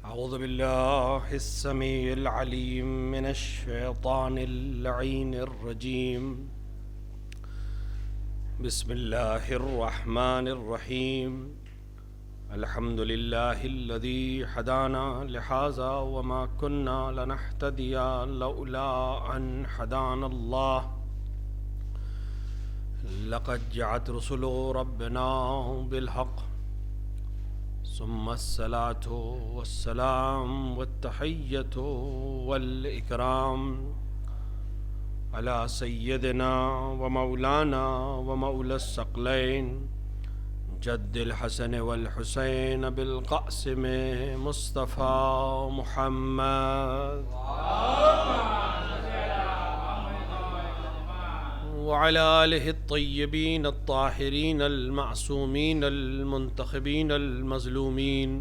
أعوذ بالله السميع العليم من الشيطان اللعين الرجيم. بسم الله الرحمن الرحيم. الحمد لله الذي هدانا لهذا وما كنا لنهتدي لولا أن هدانا الله. لقد جاءت رسل ربنا بالحق ثم الصلاة والسلام والتحية والإكرام على سيدنا ومولانا ومولى الثقلين جد الحسن والحسين بالقاسم مصطفى محمد وعلى آله الطيبين الطاهرين المعصومين المنتخبين المظلومين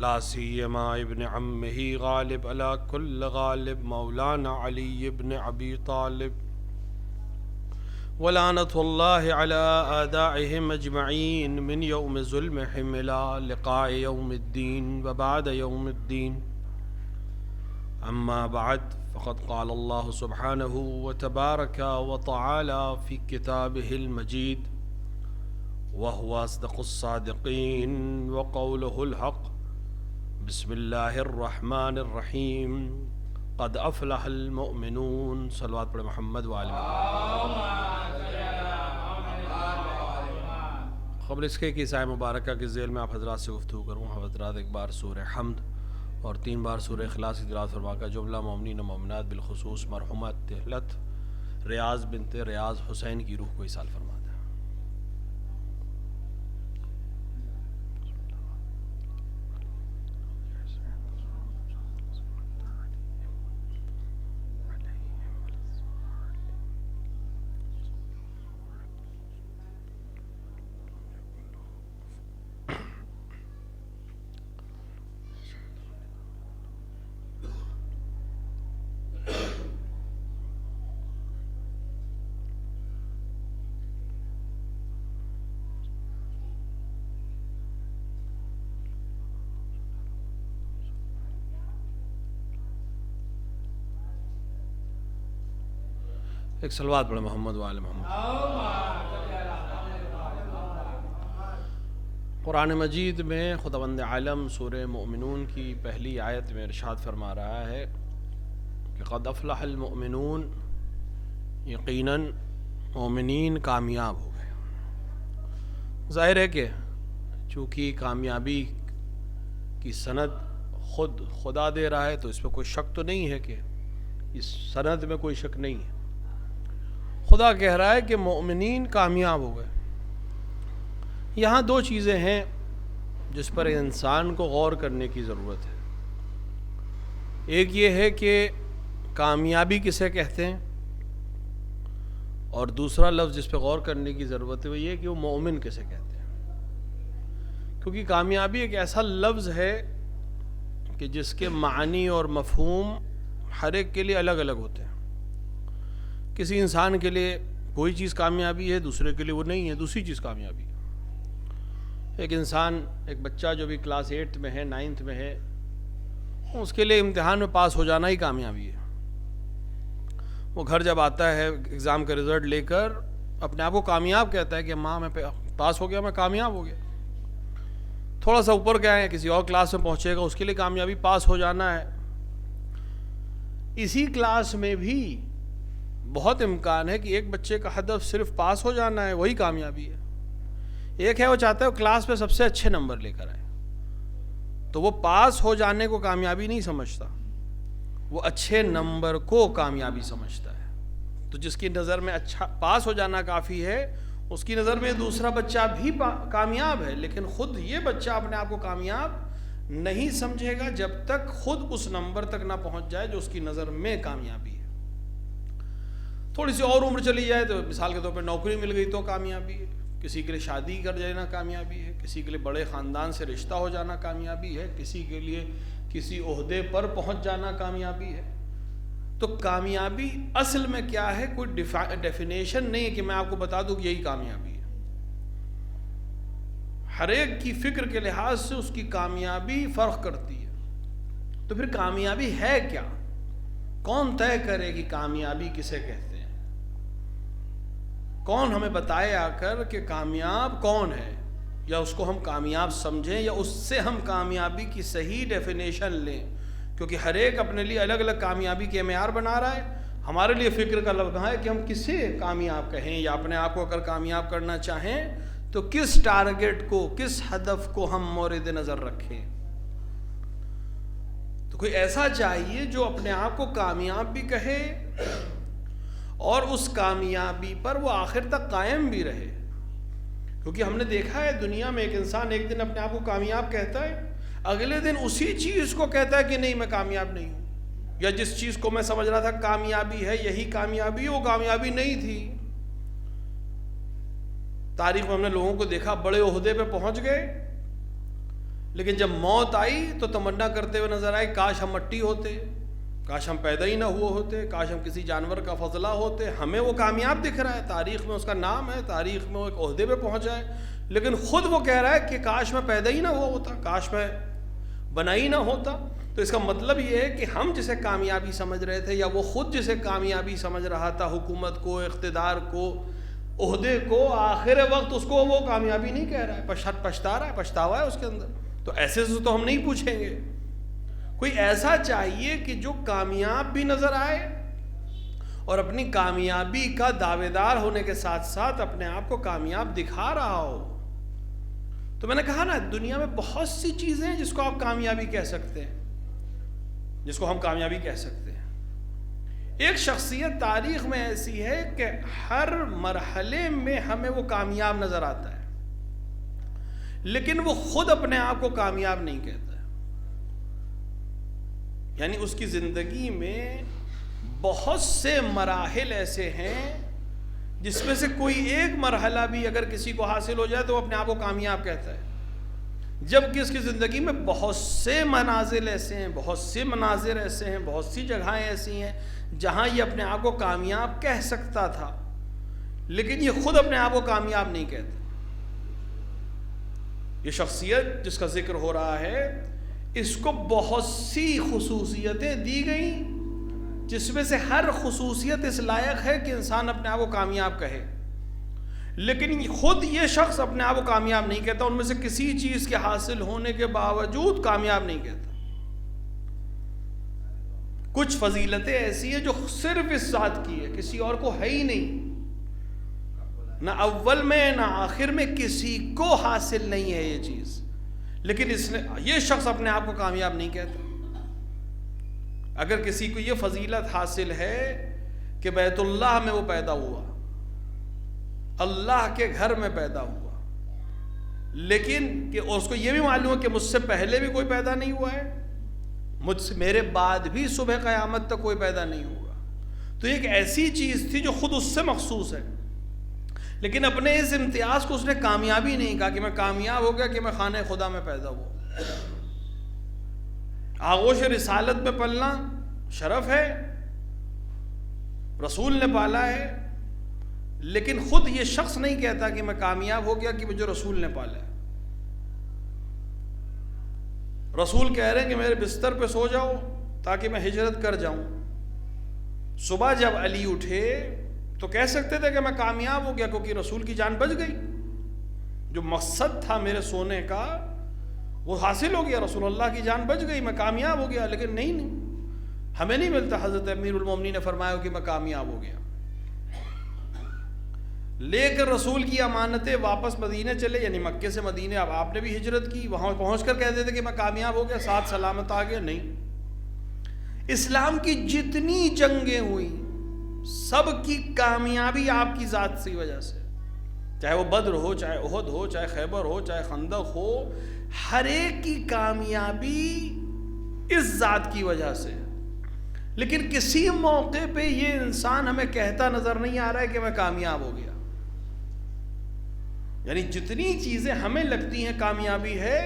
لا سيما ابن عمه غالب على كل غالب مولانا علي بن أبي طالب ولعنة الله على أعدائهم أجمعين من يوم ظلمهم إلى لقاء يوم الدين وبعد يوم الدين. أما بعد فقد قال الله سبحانه وتبارك وتعالى في كتابه المجيد وهو أصدق الصادقين وقوله الحق. بسم الله الرحمن الرحيم. قد أفلح المؤمنون. صلوات پر محمد وآل محمد. قبل اس کے کہ اس آیہ مبارکہ کے ذیل میں آپ حضرات سے گفتگو کروں، حضرات ایک بار سورہ حمد اور 3 بار سورہ اخلاص کی تلاوت فرما کر جملہ مومنین و مومنات بالخصوص مرحومہ طلت ریاض بنت ریاض حسین کی روح کو ایصال فرما دیں. ایک صلوات پڑھیں محمد وآل محمد. قرآن مجید میں خداوند عالم سورہ مومنون کی پہلی آیت میں ارشاد فرما رہا ہے کہ قد افلح المؤمنون، یقیناً مومنین کامیاب ہو گئے. ظاہر ہے کہ چونکہ کامیابی کی سند خود خدا دے رہا ہے تو اس پہ کوئی شک تو نہیں ہے، کہ اس سند میں کوئی شک نہیں ہے. خدا کہہ رہا ہے کہ مومنین کامیاب ہو گئے. یہاں 2 چیزیں ہیں جس پر انسان کو غور کرنے کی ضرورت ہے. ایک یہ ہے کہ کامیابی کسے کہتے ہیں، اور دوسرا لفظ جس پہ غور کرنے کی ضرورت ہے وہ یہ کہ وہ مومن کسے کہتے ہیں. کیونکہ کامیابی ایک ایسا لفظ ہے کہ جس کے معنی اور مفہوم ہر ایک کے لیے الگ الگ ہوتے ہیں. کسی انسان کے لیے کوئی چیز کامیابی ہے، دوسرے کے لیے وہ نہیں ہے، دوسری چیز کامیابی ہے. ایک انسان، ایک بچہ جو بھی کلاس 8 میں ہے، 9th میں ہے، اس کے لیے امتحان میں پاس ہو جانا ہی کامیابی ہے. وہ گھر جب آتا ہے ایگزام کا رزلٹ لے کر اپنے آپ کو کامیاب کہتا ہے کہ ماں میں پاس ہو گیا، میں کامیاب ہو گیا. تھوڑا سا اوپر گیا ہے، کسی اور کلاس میں پہنچے گا، اس کے لیے کامیابی پاس ہو جانا ہے. اسی کلاس میں بھی بہت امکان ہے کہ ایک بچے کا ہدف صرف پاس ہو جانا ہے، وہی کامیابی ہے. ایک ہے وہ چاہتا ہے وہ کلاس میں سب سے اچھے نمبر لے کر آئے، تو وہ پاس ہو جانے کو کامیابی نہیں سمجھتا، وہ اچھے نمبر کو کامیابی سمجھتا ہے. تو جس کی نظر میں اچھا پاس ہو جانا کافی ہے، اس کی نظر میں دوسرا بچہ بھی کامیاب ہے. لیکن خود یہ بچہ اپنے آپ کو کامیاب نہیں سمجھے گا جب تک خود اس نمبر تک نہ پہنچ جائے جو اس کی نظر میں کامیابی ہے. تھوڑی سی اور عمر چلی جائے تو مثال کے طور پہ نوکری مل گئی تو کامیابی ہے، کسی کے لیے شادی کر جانا کامیابی ہے، کسی کے لیے بڑے خاندان سے رشتہ ہو جانا کامیابی ہے، کسی کے لیے کسی عہدے پر پہنچ جانا کامیابی ہے. تو کامیابی اصل میں کیا ہے؟ کوئی ڈیفینیشن نہیں ہے کہ میں آپ کو بتا دوں کہ یہی کامیابی ہے. ہر ایک کی فکر کے لحاظ سے اس کی کامیابی فرق کرتی ہے. تو پھر کامیابی ہے کیا؟ کون طے کرے کہ کامیابی کسے کہتے ہیں؟ کون ہمیں بتائے آ کر کہ کامیاب کون ہے، یا اس کو ہم کامیاب سمجھیں، یا اس سے ہم کامیابی کی صحیح ڈیفینیشن لیں؟ کیونکہ ہر ایک اپنے لیے الگ الگ کامیابی کے معیار بنا رہا ہے. ہمارے لیے فکر کا لمحہ ہے کہ ہم کسے کامیاب کہیں، یا اپنے آپ کو اگر کامیاب کرنا چاہیں تو کس ٹارگٹ کو، کس ہدف کو ہم مورد نظر رکھیں. تو کوئی ایسا چاہیے جو اپنے آپ کو کامیاب بھی کہے اور اس کامیابی پر وہ آخر تک قائم بھی رہے. کیونکہ ہم نے دیکھا ہے دنیا میں ایک انسان ایک دن اپنے آپ کو کامیاب کہتا ہے، اگلے دن اسی چیز کو کہتا ہے کہ نہیں میں کامیاب نہیں ہوں، یا جس چیز کو میں سمجھ رہا تھا کامیابی ہے یہی کامیابی ہے، وہ کامیابی نہیں تھی. تاریخ میں ہم نے لوگوں کو دیکھا بڑے عہدے پہ پہنچ گئے، لیکن جب موت آئی تو تمنا کرتے ہوئے نظر آئے کاش ہم مٹی ہوتے، کاش ہم پیدا ہی نہ ہوئے ہوتے، کاش ہم کسی جانور کا فضلہ ہوتے. ہمیں وہ کامیاب دکھ رہا ہے، تاریخ میں اس کا نام ہے، تاریخ میں وہ ایک عہدے پہ پہنچا ہے، لیکن خود وہ کہہ رہا ہے کہ کاش میں پیدا ہی نہ ہوا ہوتا، کاش میں بنا ہی نہ ہوتا. تو اس کا مطلب یہ ہے کہ ہم جسے کامیابی سمجھ رہے تھے، یا وہ خود جسے کامیابی سمجھ رہا تھا، حکومت کو، اقتدار کو، عہدے کو، آخر وقت اس کو وہ کامیابی نہیں کہہ رہا ہے، پچھتا رہا ہے، پچھتاوا ہے اس کے اندر. تو ایسے سے تو ہم نہیں پوچھیں گے. کوئی ایسا چاہیے کہ جو کامیاب بھی نظر آئے اور اپنی کامیابی کا دعوے دار ہونے کے ساتھ ساتھ اپنے آپ کو کامیاب دکھا رہا ہو. تو میں نے کہا نا، دنیا میں بہت سی چیزیں ہیں جس کو آپ کامیابی کہہ سکتے ہیں، جس کو ہم کامیابی کہہ سکتے ہیں. ایک شخصیت تاریخ میں ایسی ہے کہ ہر مرحلے میں ہمیں وہ کامیاب نظر آتا ہے، لیکن وہ خود اپنے آپ کو کامیاب نہیں کہتا ہے. یعنی اس کی زندگی میں بہت سے مراحل ایسے ہیں جس میں سے کوئی ایک مرحلہ بھی اگر کسی کو حاصل ہو جائے تو وہ اپنے آپ کو کامیاب کہتا ہے، جبکہ اس کی زندگی میں بہت سے منازل ایسے ہیں، بہت سے مناظر ایسے ہیں، بہت سی جگہیں ایسی ہیں جہاں یہ اپنے آپ کو کامیاب کہہ سکتا تھا، لیکن یہ خود اپنے آپ کو کامیاب نہیں کہتا. یہ شخصیت جس کا ذکر ہو رہا ہے، اس کو بہت سی خصوصیتیں دی گئیں جس میں سے ہر خصوصیت اس لائق ہے کہ انسان اپنے آپ کو کامیاب کہے، لیکن خود یہ شخص اپنے آپ کو کامیاب نہیں کہتا. ان میں سے کسی چیز کے حاصل ہونے کے باوجود کامیاب نہیں کہتا. کچھ فضیلتیں ایسی ہیں جو صرف اس ذات کی ہے، کسی اور کو ہے ہی نہیں، نہ اول میں نہ آخر میں کسی کو حاصل نہیں ہے یہ چیز، لیکن یہ شخص اپنے آپ کو کامیاب نہیں کہتا. اگر کسی کو یہ فضیلت حاصل ہے کہ بیت اللہ میں وہ پیدا ہوا، اللہ کے گھر میں پیدا ہوا، لیکن کہ اس کو یہ بھی معلوم ہے کہ مجھ سے پہلے بھی کوئی پیدا نہیں ہوا ہے، مجھ سے میرے بعد بھی صبح قیامت تک کوئی پیدا نہیں ہوگا، تو ایک ایسی چیز تھی جو خود اس سے مخصوص ہے. لیکن اپنے اس امتیاز کو اس نے کامیابی نہیں کہا کہ میں کامیاب ہو گیا کہ میں خانہ خدا میں پیدا ہوا. آغوش رسالت میں پلنا شرف ہے، رسول نے پالا ہے، لیکن خود یہ شخص نہیں کہتا کہ میں کامیاب ہو گیا کہ مجھے رسول نے پالا ہے. رسول کہہ رہے ہیں کہ میرے بستر پہ سو جاؤ تاکہ میں ہجرت کر جاؤں. صبح جب علی اٹھے تو کہہ سکتے تھے کہ میں کامیاب ہو گیا کیونکہ رسول کی جان بچ گئی، جو مقصد تھا میرے سونے کا وہ حاصل ہو گیا، رسول اللہ کی جان بچ گئی، میں کامیاب ہو گیا. لیکن نہیں، ہمیں نہیں ملتا. حضرت امیر المومنین نے فرمایا کہ میں کامیاب ہو گیا. لے کر رسول کی امانتیں واپس مدینے چلے، یعنی مکے سے مدینے. اب آپ نے بھی ہجرت کی، وہاں پہنچ کر کہتے تھے کہ میں کامیاب ہو گیا، ساتھ سلامت آ گیا. نہیں، اسلام کی جتنی جنگیں ہوئی سب کی کامیابی آپ کی ذات سے وجہ سے، چاہے وہ بدر ہو، چاہے احد ہو، چاہے خیبر ہو، چاہے خندق ہو، ہر ایک کی کامیابی اس ذات کی وجہ سے. لیکن کسی موقع پہ یہ انسان ہمیں کہتا نظر نہیں آ رہا ہے کہ میں کامیاب ہو گیا. یعنی جتنی چیزیں ہمیں لگتی ہیں کامیابی ہے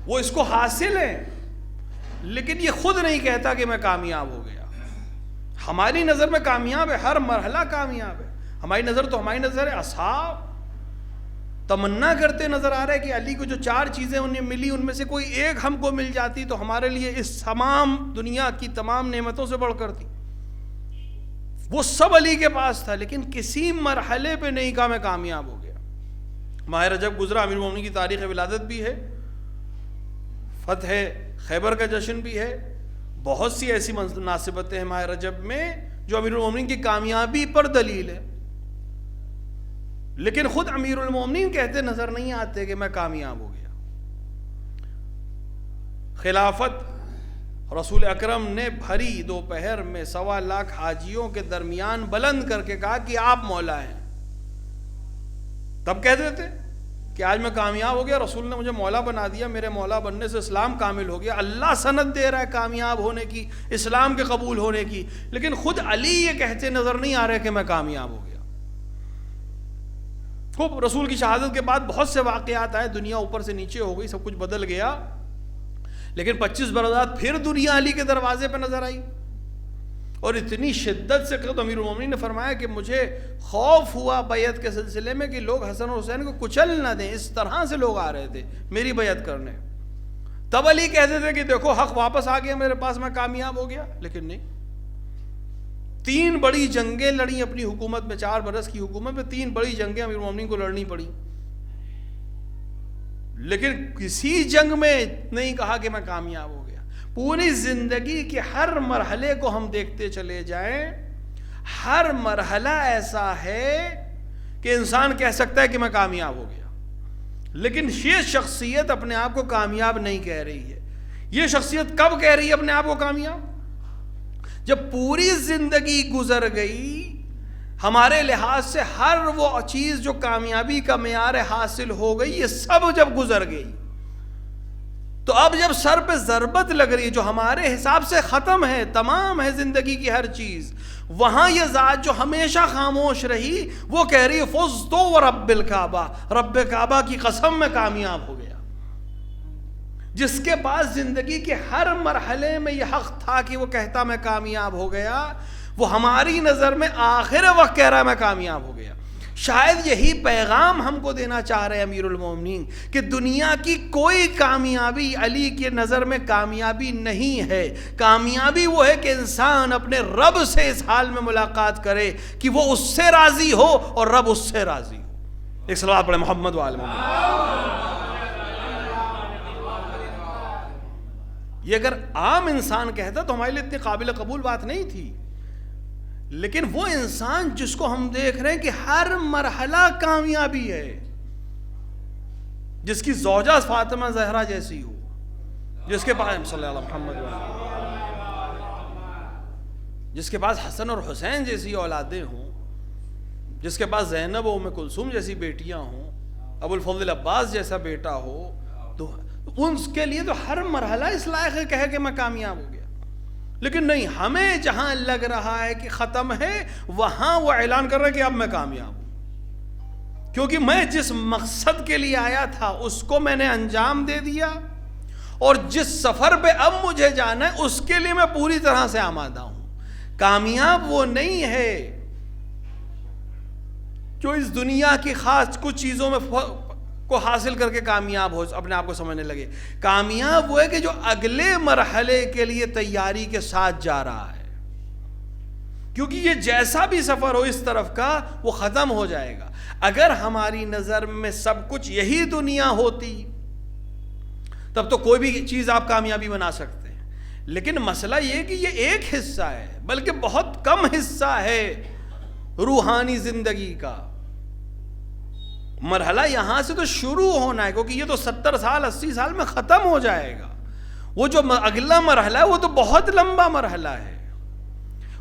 وہ اس کو حاصل ہے، لیکن یہ خود نہیں کہتا کہ میں کامیاب ہو گیا. ہماری نظر میں کامیاب ہے، ہر مرحلہ کامیاب ہے. ہماری نظر ہے اصحاب تمنا کرتے نظر آ رہا ہے کہ علی کو جو 4 چیزیں انہیں ملی ان میں سے کوئی ایک ہم کو مل جاتی تو ہمارے لیے اس تمام دنیا کی تمام نعمتوں سے بڑھ کر تھی. وہ سب علی کے پاس تھا لیکن کسی مرحلے پہ نہیں کہا میں کامیاب ہو گیا. ماہ رجب گزرا، امیر المومنین کی تاریخ ولادت بھی ہے، فتح خیبر کا جشن بھی ہے، بہت سی ایسی مناسبتیں ہیں ماہ رجب میں جو امیر المومنین کی کامیابی پر دلیل ہے، لیکن خود امیر المومنین کہتے نظر نہیں آتے کہ میں کامیاب ہو گیا. خلافت رسول اکرم نے بھری دوپہر میں 1.25 لاکھ حاجیوں کے درمیان بلند کر کے کہا کہ آپ مولا ہیں. تب کہہ دیتے کہ آج میں کامیاب ہو گیا، رسول نے مجھے مولا بنا دیا، میرے مولا بننے سے اسلام کامل ہو گیا، اللہ سند دے رہا ہے کامیاب ہونے کی، اسلام کے قبول ہونے کی، لیکن خود علی یہ کہتے نظر نہیں آ رہے کہ میں کامیاب ہو گیا. خوب رسول کی شہادت کے بعد بہت سے واقعات آئے، دنیا اوپر سے نیچے ہو گئی، سب کچھ بدل گیا، لیکن 25 برس بعد پھر دنیا علی کے دروازے پہ نظر آئی، اور اتنی شدت سے کہ امیر المومنین نے فرمایا کہ مجھے خوف ہوا بیعت کے سلسلے میں کہ لوگ حسن اور حسین کو کچل نہ دیں، اس طرح سے لوگ آ رہے تھے میری بیعت کرنے. تب علی کہتے تھے کہ دیکھو حق واپس آ گیا میرے پاس، میں کامیاب ہو گیا، لیکن نہیں. 3 بڑی جنگیں لڑیں اپنی حکومت میں، 4 برس کی حکومت میں 3 بڑی جنگیں امیر المومنین کو لڑنی پڑی، لیکن کسی جنگ میں نہیں کہا کہ میں کامیاب ہو گیا. پوری زندگی کے ہر مرحلے کو ہم دیکھتے چلے جائیں، ہر مرحلہ ایسا ہے کہ انسان کہہ سکتا ہے کہ میں کامیاب ہو گیا، لیکن یہ شخصیت اپنے آپ کو کامیاب نہیں کہہ رہی ہے. یہ شخصیت کب کہہ رہی ہے اپنے آپ کو کامیاب؟ جب پوری زندگی گزر گئی، ہمارے لحاظ سے ہر وہ چیز جو کامیابی کا معیار حاصل ہو گئی، یہ سب جب گزر گئی، تو اب جب سر پہ ضربت لگ رہی ہے جو ہمارے حساب سے ختم ہے، تمام ہے زندگی کی ہر چیز، وہاں یہ ذات جو ہمیشہ خاموش رہی وہ کہہ رہی ہے فزتو ورب الکعبہ، رب کعبہ کی قسم میں کامیاب ہو گیا. جس کے پاس زندگی کے ہر مرحلے میں یہ حق تھا کہ وہ کہتا میں کامیاب ہو گیا، وہ ہماری نظر میں آخر وقت کہہ رہا ہے میں کامیاب ہو گیا. شاید یہی پیغام ہم کو دینا چاہ رہے ہیں امیر المومنین کہ دنیا کی کوئی کامیابی علی کے نظر میں کامیابی نہیں ہے. کامیابی وہ ہے کہ انسان اپنے رب سے اس حال میں ملاقات کرے کہ وہ اس سے راضی ہو اور رب اس سے راضی ہو. ایک صلوات پڑھیں محمد وآل محمد. یہ اگر عام انسان کہتا تو ہمارے لیے اتنی قابل قبول بات نہیں تھی، لیکن وہ انسان جس کو ہم دیکھ رہے ہیں کہ ہر مرحلہ کامیابی ہے، جس کی زوجہ فاطمہ زہرا جیسی ہو، جس کے پاس صلی اللہ علیہ محمد جس کے پاس حسن اور حسین جیسی اولادیں ہوں، جس کے پاس زینب و ام کلثوم جیسی بیٹیاں ہوں، ابو الفضل عباس جیسا بیٹا ہو، تو ان کے لیے تو ہر مرحلہ اس لائق ہے کہے کہ میں کامیاب ہو گیا. لیکن نہیں، ہمیں جہاں لگ رہا ہے کہ ختم ہے وہاں وہ اعلان کر رہا ہے کہ اب میں کامیاب ہوں، کیونکہ میں جس مقصد کے لیے آیا تھا اس کو میں نے انجام دے دیا، اور جس سفر پہ اب مجھے جانا ہے اس کے لیے میں پوری طرح سے آمادہ ہوں. کامیاب وہ نہیں ہے جو اس دنیا کی خاص کچھ چیزوں میں کو حاصل کر کے کامیاب ہو، اپنے آپ کو سمجھنے لگے. کامیاب وہ ہے کہ جو اگلے مرحلے کے لیے تیاری کے ساتھ جا رہا ہے، کیونکہ یہ جیسا بھی سفر ہو اس طرف کا وہ ختم ہو جائے گا. اگر ہماری نظر میں سب کچھ یہی دنیا ہوتی تب تو کوئی بھی چیز آپ کامیابی بنا سکتے ہیں، لیکن مسئلہ یہ کہ یہ ایک حصہ ہے، بلکہ بہت کم حصہ ہے روحانی زندگی کا. مرحلہ یہاں سے تو شروع ہونا ہے، کیونکہ یہ تو 70 سال 80 سال میں ختم ہو جائے گا. وہ جو اگلا مرحلہ ہے وہ تو بہت لمبا مرحلہ ہے.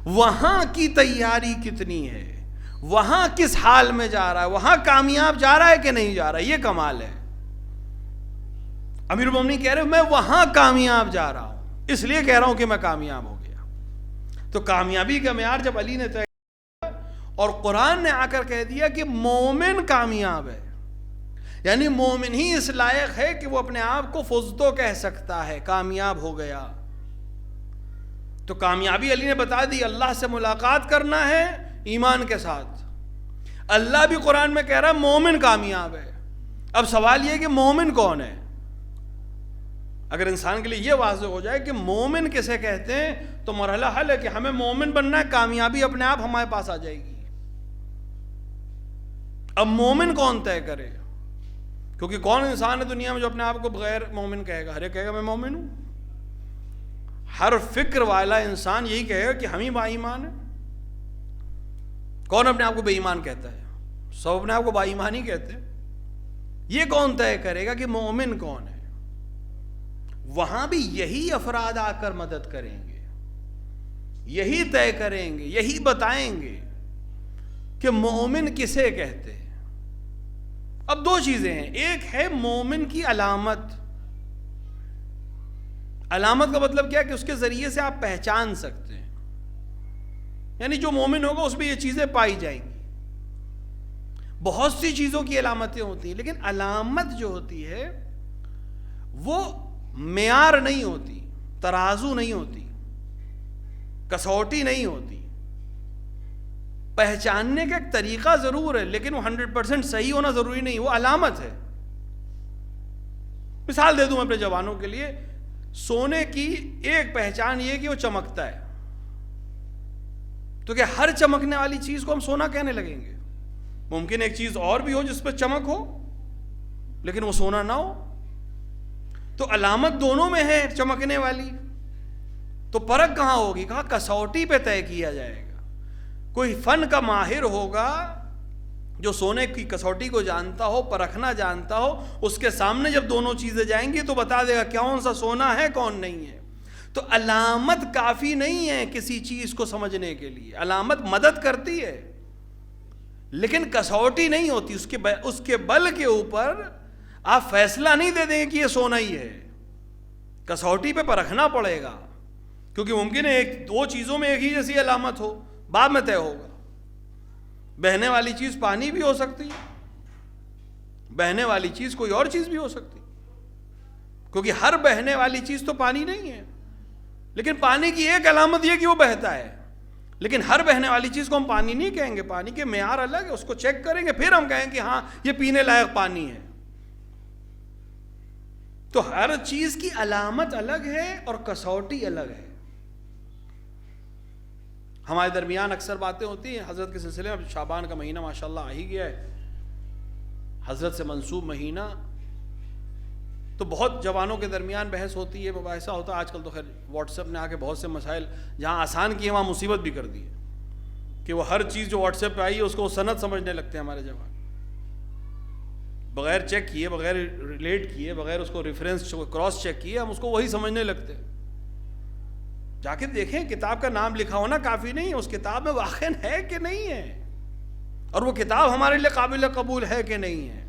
وہاں کی تیاری کتنی ہے، وہاں کس حال میں جا رہا ہے، وہاں کامیاب جا رہا ہے کہ نہیں جا رہا ہے، یہ کمال ہے. امیر المومنین کہہ رہے میں وہاں کامیاب جا رہا ہوں، اس لیے کہہ رہا ہوں کہ میں کامیاب ہو گیا. تو کامیابی کا معیار جب علی نے اور قرآن نے آ کر کہہ دیا کہ مومن کامیاب ہے، یعنی مومن ہی اس لائق ہے کہ وہ اپنے آپ کو فزتو کہہ سکتا ہے، کامیاب ہو گیا. تو کامیابی علی نے بتا دی، اللہ سے ملاقات کرنا ہے ایمان کے ساتھ. اللہ بھی قرآن میں کہہ رہا ہے مومن کامیاب ہے. اب سوال یہ ہے کہ مومن کون ہے؟ اگر انسان کے لیے یہ واضح ہو جائے کہ مومن کسے کہتے ہیں تو مرحلہ حل ہے کہ ہمیں مومن بننا ہے، کامیابی اپنے آپ ہمارے پاس آ جائے گی۔ اب مومن کون طے کرے؟ کیونکہ کون انسان ہے دنیا میں جو اپنے آپ کو بغیر مومن کہے گا؟ ہر ایک کہے گا میں مومن ہوں۔ ہر فکر والا انسان یہی کہے گا کہ ہم ہی با ایمان ہیں۔ کون اپنے آپ کو بے ایمان کہتا ہے؟ سب اپنے آپ کو با ایمان ہی کہتے ہیں۔ یہ کون طے کرے گا کہ مومن کون ہے؟ وہاں بھی یہی افراد آ کر مدد کریں گے، یہی طے کریں گے، یہی بتائیں گے کہ مومن کسے کہتے ہیں۔ اب دو چیزیں ہیں، ایک ہے مومن کی علامت۔ علامت کا مطلب کیا ہے کہ اس کے ذریعے سے آپ پہچان سکتے ہیں، یعنی جو مومن ہوگا اس میں یہ چیزیں پائی جائیں گی۔ بہت سی چیزوں کی علامتیں ہوتی ہیں، لیکن علامت جو ہوتی ہے وہ معیار نہیں ہوتی، ترازو نہیں ہوتی، کسوٹی نہیں ہوتی۔ پہچاننے کا ایک طریقہ ضرور ہے، لیکن وہ 100% صحیح ہونا ضروری نہیں، وہ علامت ہے۔ مثال دے دوں میں اپنے جوانوں کے لیے، سونے کی ایک پہچان یہ کہ وہ چمکتا ہے، تو کیا ہر چمکنے والی چیز کو ہم سونا کہنے لگیں گے؟ ممکن ایک چیز اور بھی ہو جس پہ چمک ہو لیکن وہ سونا نہ ہو۔ تو علامت دونوں میں ہے چمکنے والی، تو فرق کہاں ہوگی؟ کہاں کسوٹی پہ طے کیا جائے گا۔ کوئی فن کا ماہر ہوگا جو سونے کی کسوٹی کو جانتا ہو، پرکھنا جانتا ہو، اس کے سامنے جب دونوں چیزیں جائیں گی تو بتا دے گا کون سا سونا ہے کون نہیں ہے۔ تو علامت کافی نہیں ہے کسی چیز کو سمجھنے کے لیے، علامت مدد کرتی ہے لیکن کسوٹی نہیں ہوتی۔ اس کے بل کے اوپر آپ فیصلہ نہیں دے دیں گے کہ یہ سونا ہی ہے، کسوٹی پہ پرکھنا پڑے گا، کیونکہ ممکن ہے ایک دو چیزوں میں ایک ہی جیسی علامت ہو، بعد میں طے ہوگا۔ بہنے والی چیز پانی بھی ہو سکتی ہے، بہنے والی چیز کوئی اور چیز بھی ہو سکتی، کیونکہ ہر بہنے والی چیز تو پانی نہیں ہے، لیکن پانی کی ایک علامت یہ کہ وہ بہتا ہے، لیکن ہر بہنے والی چیز کو ہم پانی نہیں کہیں گے۔ پانی کے معیار الگ ہے، اس کو چیک کریں گے پھر ہم کہیں کہ ہاں یہ پینے لائق پانی ہے۔ تو ہر چیز کی علامت الگ ہے اور کسوٹی الگ ہے۔ ہمارے درمیان اکثر باتیں ہوتی ہیں حضرت کے سلسلے میں، اب شعبان کا مہینہ ماشاءاللہ آ ہی گیا ہے، حضرت سے منسوب مہینہ، تو بہت جوانوں کے درمیان بحث ہوتی ہے، مباحثہ ہوتا ہے۔ آج کل تو خیر واٹس ایپ نے آ کے بہت سے مسائل جہاں آسان کیے وہاں مصیبت بھی کر دی ہے، کہ وہ ہر چیز جو واٹس ایپ پہ آئی ہے اس کو سند سمجھنے لگتے ہیں ہمارے جوان، بغیر چیک کیے، بغیر ریلیٹ کیے، بغیر اس کو ریفرنس کراس چیک کیے ہم اس کو وہی سمجھنے لگتے ہیں۔ جا کے دیکھیں کتاب کا نام لکھا ہونا کافی نہیں ہے، اس کتاب میں واقع ہے کہ نہیں ہے، اور وہ کتاب ہمارے لیے قابل قبول ہے کہ نہیں ہے۔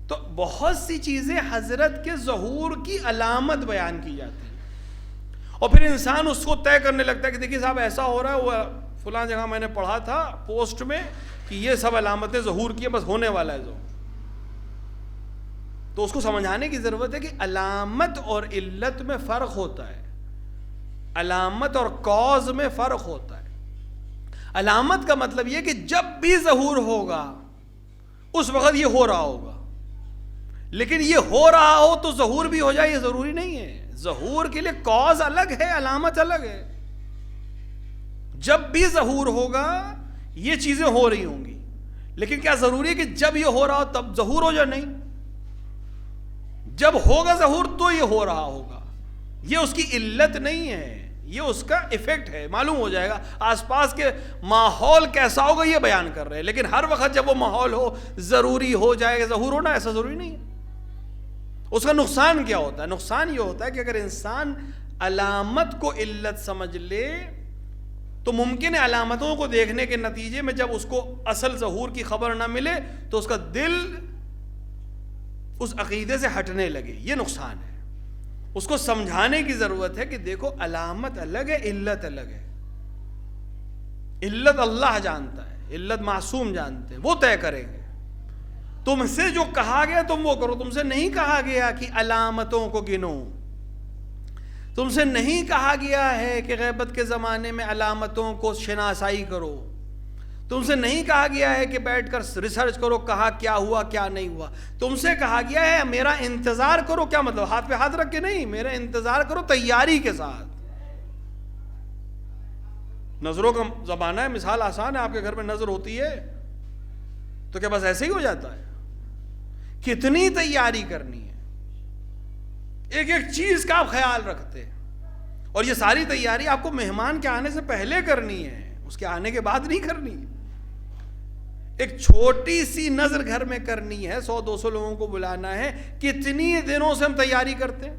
تو بہت سی چیزیں حضرت کے ظہور کی علامت بیان کی جاتی ہیں، اور پھر انسان اس کو طے کرنے لگتا ہے کہ دیکھیے صاحب ایسا ہو رہا ہے، وہ فلاں جگہ میں نے پڑھا تھا پوسٹ میں کہ یہ سب علامتیں ظہور کی ہیں، بس ہونے والا ہے ظہور۔ تو اس کو سمجھانے کی ضرورت ہے کہ علامت اور علت میں فرق ہوتا ہے، علامت اور کاز میں فرق ہوتا ہے۔ علامت کا مطلب یہ کہ جب بھی ظہور ہوگا اس وقت یہ ہو رہا ہوگا، لیکن یہ ہو رہا ہو تو ظہور بھی ہو جائے یہ ضروری نہیں ہے۔ ظہور کے لیے کاز الگ ہے، علامت الگ ہے۔ جب بھی ظہور ہوگا یہ چیزیں ہو رہی ہوں گی، لیکن کیا ضروری ہے کہ جب یہ ہو رہا ہو تب ظہور ہو جائے؟ نہیں، جب ہوگا ظہور تو یہ ہو رہا ہوگا، یہ اس کی علت نہیں ہے، یہ اس کا ایفیکٹ ہے، معلوم ہو جائے گا۔ آس پاس کے ماحول کیسا ہوگا یہ بیان کر رہے ہیں، لیکن ہر وقت جب وہ ماحول ہو ضروری ہو جائے گا ظہور ہونا، ایسا ضروری نہیں ہے۔ اس کا نقصان کیا ہوتا ہے؟ نقصان یہ ہوتا ہے کہ اگر انسان علامت کو علت سمجھ لے تو ممکن ہے علامتوں کو دیکھنے کے نتیجے میں جب اس کو اصل ظہور کی خبر نہ ملے تو اس کا دل اس عقیدے سے ہٹنے لگے، یہ نقصان ہے۔ اس کو سمجھانے کی ضرورت ہے کہ دیکھو علامت الگ ہے، علت الگ ہے۔ علت اللہ جانتا ہے، علت معصوم جانتے ہیں، وہ طے کریں گے۔ تم سے جو کہا گیا تم وہ کرو، تم سے نہیں کہا گیا کہ علامتوں کو گنو، تم سے نہیں کہا گیا ہے کہ غیبت کے زمانے میں علامتوں کو شناسائی کرو، تم سے نہیں کہا گیا ہے کہ بیٹھ کر ریسرچ کرو کہاں کیا ہوا کیا نہیں ہوا. تم سے کہا گیا ہے میرا انتظار کرو. کیا مطلب؟ ہاتھ پہ ہاتھ رکھ کے نہیں, میرا انتظار کرو تیاری کے ساتھ. نظروں کا زمانہ ہے, مثال آسان ہے. آپ کے گھر میں نظر ہوتی ہے تو کیا بس ایسے ہی ہو جاتا ہے؟ کتنی تیاری کرنی ہے, ایک ایک چیز کا آپ خیال رکھتے ہیں. اور یہ ساری تیاری آپ کو مہمان کے آنے سے پہلے کرنی ہے, اس کے آنے کے بعد نہیں کرنی. ایک چھوٹی سی نظر گھر میں کرنی ہے, 100-200 لوگوں کو بلانا ہے, کتنی دنوں سے ہم تیاری کرتے ہیں.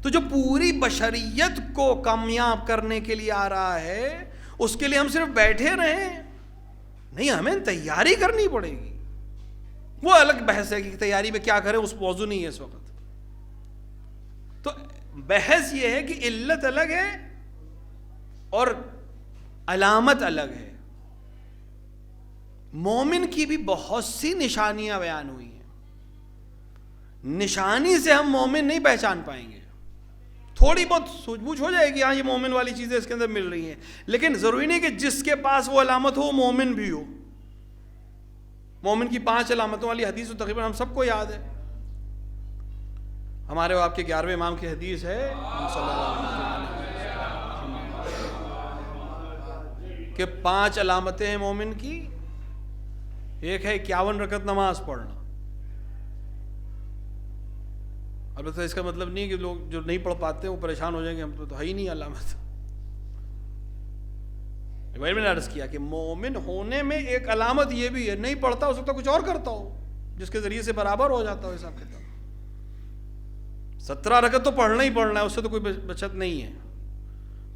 تو جو پوری بشریت کو کامیاب کرنے کے لیے آ رہا ہے, اس کے لیے ہم صرف بیٹھے رہیں نہیں, ہمیں تیاری کرنی پڑے گی. وہ الگ بحث ہے کہ تیاری میں کیا کریں, اس موضوع نہیں ہے اس وقت. تو بحث یہ ہے کہ علت الگ ہے اور علامت الگ ہے. مومن کی بھی بہت سی نشانیاں بیان ہوئی ہیں. نشانی سے ہم مومن نہیں پہچان پائیں گے. تھوڑی بہت سوچ بوجھ ہو جائے گی, ہاں یہ مومن والی چیزیں اس کے اندر مل رہی ہیں, لیکن ضروری نہیں کہ جس کے پاس وہ علامت ہو وہ مومن بھی ہو. مومن کی 5 علامتوں والی حدیث تو تقریباً ہم سب کو یاد ہے. ہمارے آپ کے 11ویں امام کی حدیث ہے کہ 5 علامتیں ہیں مومن کی. ایک ہے 51 رکعت نماز پڑھنا. البتہ اس کا مطلب نہیں کہ لوگ جو نہیں پڑھ پاتے ہیں وہ پریشان ہو جائیں گے, ہم تو ہے ہی نہیں علامت. میں نے عرض کیا کہ مومن ہونے میں ایک علامت یہ بھی ہے, نہیں پڑھتا ہو سکتا کچھ اور کرتا ہو جس کے ذریعے سے برابر ہو جاتا ہو حساب کتاب. 17 رکعت تو پڑھنا ہی پڑھنا ہے, اس سے تو کوئی بچت نہیں ہے.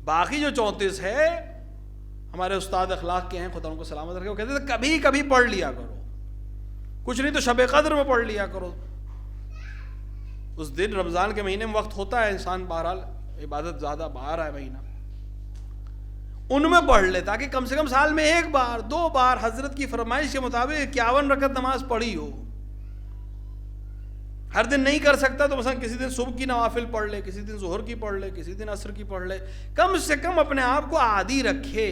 باقی جو 34 ہے, ہمارے استاد اخلاق کے ہیں, خدا ان کو سلامت رکھے, وہ کہتے تھے کبھی کبھی پڑھ لیا کرو, کچھ نہیں تو شب قدر میں پڑھ لیا کرو. اس دن رمضان کے مہینے میں وقت ہوتا ہے, انسان بہرحال عبادت زیادہ باہر ہے مہینہ, ان میں پڑھ لے تاکہ کم سے کم سال میں 1 بار 2 بار حضرت کی فرمائش کے مطابق 51 رکعت نماز پڑھی ہو. ہر دن نہیں کر سکتا تو مثلا کسی دن صبح کی نوافل پڑھ لے, کسی دن ظہر کی پڑھ لے, کسی دن عصر کی پڑھ لے. کم سے کم اپنے آپ کو عادی رکھے.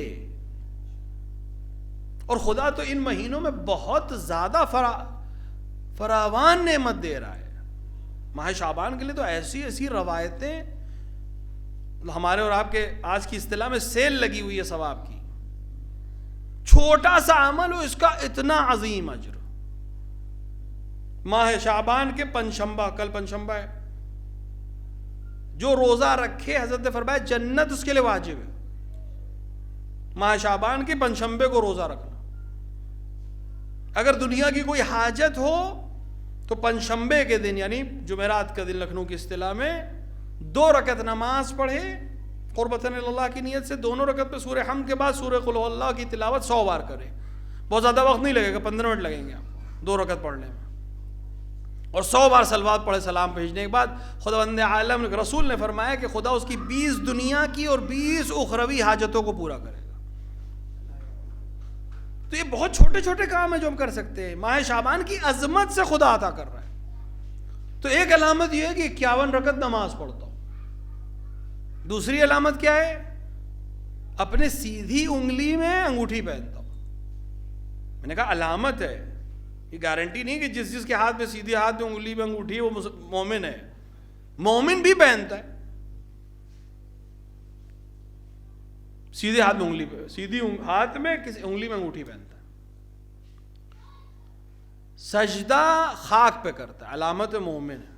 اور خدا تو ان مہینوں میں بہت زیادہ فراوان نعمت دے رہا ہے. ماہ شعبان کے لیے تو ایسی ایسی روایتیں, ہمارے اور آپ کے آج کی اصطلاح میں سیل لگی ہوئی ہے ثواب کی. چھوٹا سا عمل ہو, اس کا اتنا عظیم اجر. ماہ شعبان کے پنجشنبہ, کل پنجشنبہ ہے, جو روزہ رکھے حضرت نے فرمایا جنت اس کے لیے واجب ہے. ماہ شعبان کے پنجشنبے کو روزہ رکھنا. اگر دنیا کی کوئی حاجت ہو تو پنجشنبے کے دن یعنی جمعرات کا دن لکھنؤ کی اصطلاح میں 2 رکعت نماز پڑھے قربتاً اللہ کی نیت سے. دونوں رکعت پہ سورہ حمد کے بعد سورہ قل هو اللہ کی تلاوت 100 بار کرے. بہت زیادہ وقت نہیں لگے گا, 15 منٹ لگیں گے آپ کو 2 رکعت پڑھنے میں. اور 100 بار صلوات پڑھے سلام بھیجنے کے بعد. خداوند عالم رسول نے فرمایا کہ خدا اس کی 20 دنیا کی اور 20 اخروی حاجتوں کو پورا کرے گا. تو یہ بہت چھوٹے چھوٹے کام ہیں جو ہم کر سکتے ہیں. ماہ شعبان کی عظمت سے خدا عطا کر رہا ہے. تو ایک علامت یہ ہے کہ 51 رکعت نماز پڑھتا ہوں. دوسری علامت کیا ہے؟ اپنے سیدھی انگلی میں انگوٹھی پہنتا ہوں. میں نے کہا علامت ہے, یہ گارنٹی نہیں کہ جس کے ہاتھ میں سیدھے ہاتھ میں انگلی میں انگوٹھی وہ مومن ہے. مومن بھی پہنتا ہے سیدھے ہاتھ میں انگلی پہ, سیدھی ہاتھ میں کسی انگلی میں انگوٹھی پہنتا ہے. سجدہ خاک پہ کرتا ہے, علامت مومن ہے.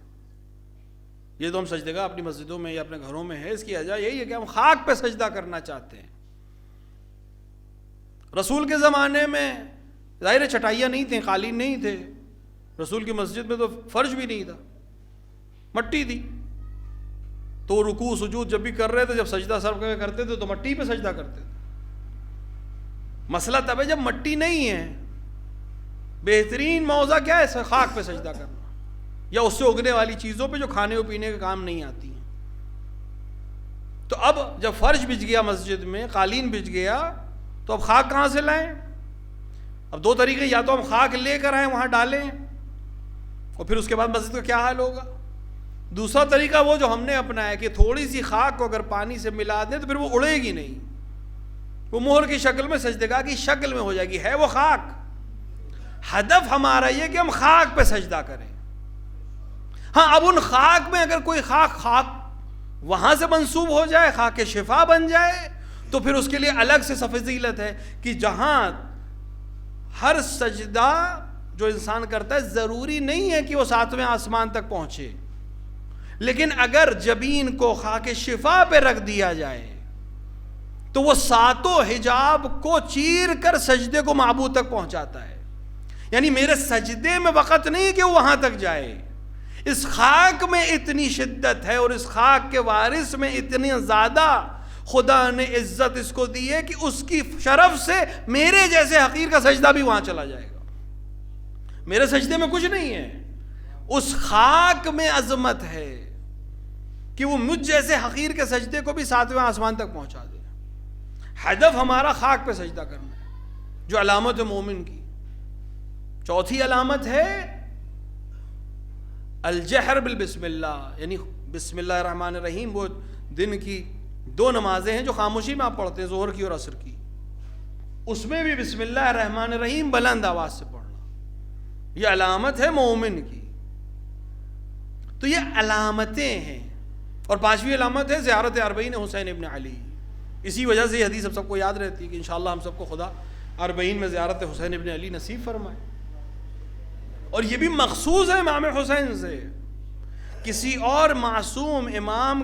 یہ تو ہم سجدے گاہ اپنی مسجدوں میں یا اپنے گھروں میں ہے, اس کی وجہ یہی ہے کہ ہم خاک پہ سجدہ کرنا چاہتے ہیں. رسول کے زمانے میں ظاہر چٹائیاں نہیں تھیں, قالین نہیں تھے. رسول کی مسجد میں تو فرش بھی نہیں تھا, مٹی تھی. تو رکوع سجود جب بھی کر رہے تھے, جب سجدہ سر کرتے تھے تو مٹی پہ سجدہ کرتے تھے. مسئلہ تب ہے جب مٹی نہیں ہے. بہترین موضع کیا ہے؟ خاک پہ سجدہ کرنا, یا اس سے اگنے والی چیزوں پہ جو کھانے و پینے کے کام نہیں آتی ہیں. تو اب جب فرش بچ گیا مسجد میں, قالین بچ گیا, تو اب خاک کہاں سے لائیں؟ اب 2 طریقے, یا تو ہم خاک لے کر آئیں وہاں ڈالیں اور پھر اس کے بعد مسجد کا کیا حال ہوگا. دوسرا طریقہ وہ جو ہم نے اپنایا کہ تھوڑی سی خاک کو اگر پانی سے ملا دیں تو پھر وہ اڑے گی نہیں, وہ مہر کی شکل میں، سجدگاہ کی شکل میں ہو جائے گی، ہے وہ خاک. ہدف ہمارا یہ کہ ہم خاک پہ سجدہ کریں. ہاں اب ان خاک میں اگر کوئی خاک وہاں سے منسوب ہو جائے، خاک شفا بن جائے، تو پھر اس کے لیے الگ سے فضیلت ہے کہ جہاں ہر سجدہ جو انسان کرتا ہے ضروری نہیں ہے کہ وہ 7ویں آسمان تک پہنچے، لیکن اگر جبین کو خاک شفا پہ رکھ دیا جائے تو وہ 7 حجاب کو چیر کر سجدے کو معبود تک پہنچاتا ہے. یعنی میرے سجدے میں وقت نہیں کہ وہ وہاں تک جائے، اس خاک میں اتنی شدت ہے اور اس خاک کے وارث میں اتنی زیادہ خدا نے عزت اس کو دی ہے کہ اس کی شرف سے میرے جیسے حقیر کا سجدہ بھی وہاں چلا جائے گا. میرے سجدے میں کچھ نہیں ہے، اس خاک میں عظمت ہے کہ وہ مجھ جیسے حقیر کے سجدے کو بھی 7ویں آسمان تک پہنچا دے. ہدف ہمارا خاک پہ سجدہ کرنا ہے، جو علامت ہے مومن کی. چوتھی علامت ہے الجہر بالبسم اللہ، یعنی بسم اللہ الرحمن الرحیم. وہ دن کی 2 نمازیں ہیں جو خاموشی میں آپ پڑھتے ہیں، ظہر کی اور عصر کی، اس میں بھی بسم اللہ الرحمن الرحیم بلند آواز سے پڑھنا، یہ علامت ہے مومن کی. تو یہ علامتیں ہیں. اور 5ویں علامت ہے زیارت اربعین حسین ابن علی. اسی وجہ سے یہ حدیث ہم سب کو یاد رہتی ہے کہ انشاءاللہ ہم سب کو خدا 40 میں زیارت حسین ابن علی نصیب فرمائے. اور یہ بھی مخصوص ہے امام حسین سے، کسی اور معصوم امام